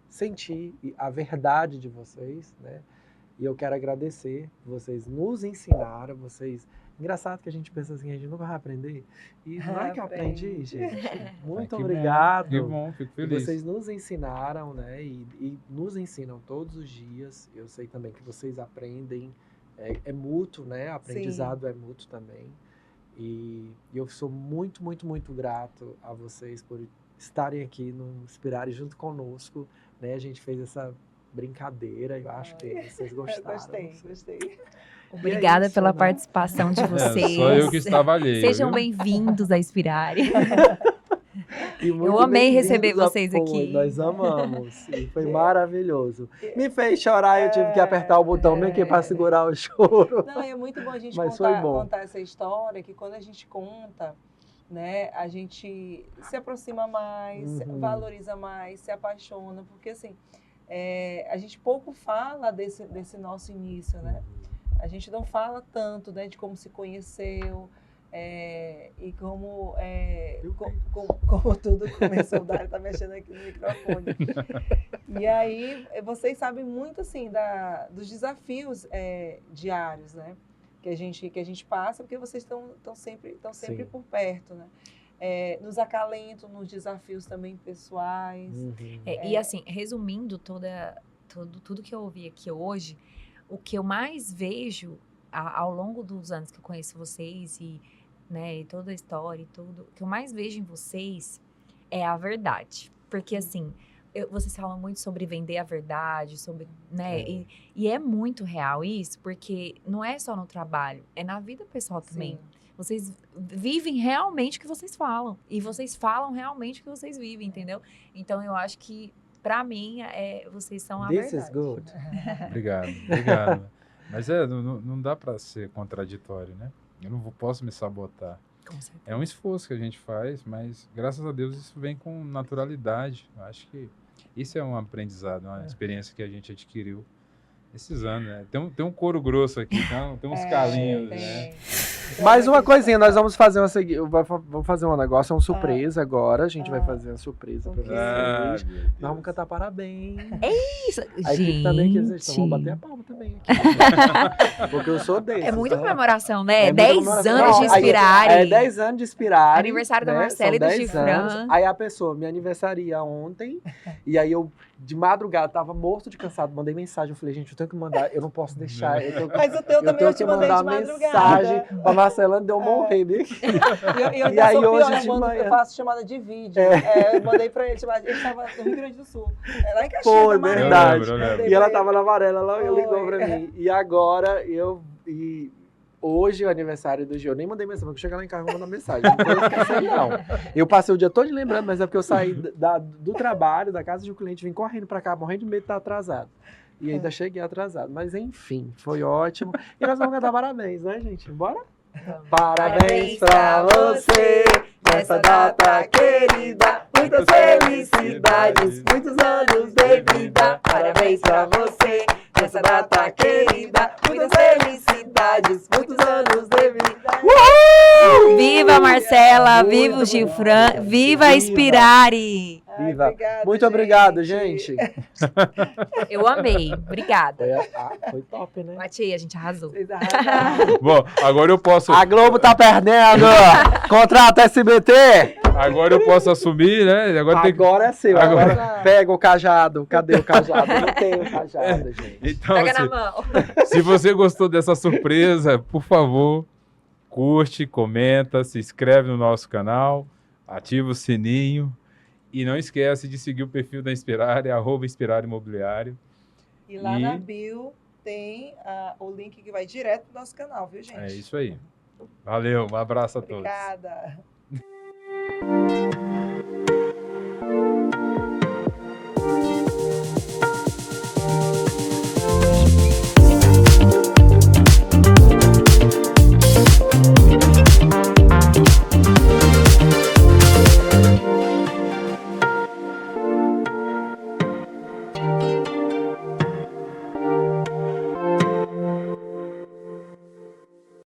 sentir a verdade de vocês, né? E eu quero agradecer, vocês nos ensinaram, Engraçado que a gente pensa assim, a gente nunca vai aprender. E não é que eu aprendi, gente. Muito obrigado. Que bom, fico feliz. E vocês nos ensinaram, né? E nos ensinam todos os dias. Eu sei também que vocês aprendem. É mútuo, né? Aprendizado é mútuo também. E eu sou muito, muito, muito grato a vocês por estarem aqui no Inspirare junto conosco. Né? A gente fez essa brincadeira. Eu acho que vocês gostaram. Gostei. Obrigada pela participação de vocês. Só eu que estava alheio. Sejam bem-vindos à Inspirare. Eu amei receber vocês aqui. Nós amamos. E foi maravilhoso. Me fez chorar, eu tive que apertar o botão bem aqui para segurar o choro. Não, é muito bom a gente contar essa história, que quando a gente conta, né, a gente se aproxima mais, valoriza mais, se apaixona, porque assim, a gente pouco fala desse nosso início, né? A gente não fala tanto, né, de como se conheceu, E como tudo começou, o Dário está mexendo aqui no microfone. E aí, vocês sabem muito, assim, dos desafios diários, né? Que a gente passa, porque vocês estão sempre por perto, né? Nos acalentam nos desafios também pessoais. E assim, resumindo tudo que eu ouvi aqui hoje, o que eu mais vejo ao longo dos anos que eu conheço vocês e toda a história e tudo, o que eu mais vejo em vocês é a verdade. Porque assim, vocês falam muito sobre vender a verdade, sobre, né? E é muito real isso, porque não é só no trabalho, é na vida pessoal também. Sim. Vocês vivem realmente o que vocês falam. E vocês falam realmente o que vocês vivem, entendeu? Então, eu acho que, pra mim, vocês são a This verdade. is good. Obrigado. Mas não dá para ser contraditório, né? Eu não posso me sabotar. Com certeza. É um esforço que a gente faz, mas graças a Deus isso vem com naturalidade. Eu acho que isso é um aprendizado, uma experiência que a gente adquiriu esses anos, né? Tem um couro grosso aqui, tem uns calinhos, né? Mais uma coisinha, nós vamos fazer vamos fazer um negócio, uma surpresa agora. A gente vai fazer uma surpresa pra vocês. Nós vamos cantar parabéns. Isso, Aí fica também que eles vão bater a palma também aqui. Porque eu sou desses. É muita né? comemoração, né? É muita 10 comemoração. anos de Não, aí, Inspirare. É 10 anos de Inspirare. Aniversário da né? Marcela e São do 10 Gifran. anos. Aí a pessoa me aniversaria ontem. E aí eu, de madrugada, tava morto de cansado. Mandei mensagem. Eu falei, gente, eu tenho que mandar. Eu não posso deixar. Mas o teu também eu te mandei de madrugada. Mensagem pra Marcela deu morrer. E aí hoje eu faço chamada de vídeo. Eu mandei pra ele, ele estava no Rio Grande do Sul. Lá em Caxias. Foi, verdade. Eu lembro. E ela tava na Varela, ela ligou pra mim. E agora hoje é o aniversário do Gil. Eu nem mandei mensagem, porque eu chegar lá em casa e vou mandar mensagem. Não tô esquecendo, não. Eu passei o dia todo lembrando, mas é porque eu saí do trabalho, da casa de um cliente, vim correndo pra cá, morrendo de medo de estar atrasado. E ainda cheguei atrasado. Mas enfim, foi ótimo. E nós vamos cantar parabéns, né, gente? Bora? Parabéns pra você, nessa data querida. Muitas felicidades, muitos anos de vida. Parabéns pra você, nessa data querida. Muitas felicidades, muitos anos de vida. Uhul! Viva Marcela, viva o Gifran, viva Inspirare. Viva. Obrigado, Muito obrigado, gente. Eu amei, obrigada. Foi top, né? Mati, a gente arrasou. Vocês arrasaram. Bom, agora eu posso... A Globo tá perdendo! Contrata SBT! Agora eu posso assumir, né? Agora é seu. Agora- Agora pega o cajado. Cadê o cajado? Eu não tenho o cajado, gente. Então, Pega na mão. se você gostou dessa surpresa, por favor, curte, comenta, se inscreve no nosso canal, ativa o sininho e não esquece de seguir o perfil da Inspirare, @Inspirare Imobiliário. E lá na bio tem o link que vai direto pro nosso canal, viu, gente? É isso aí. Valeu, um abraço a todos. Obrigada.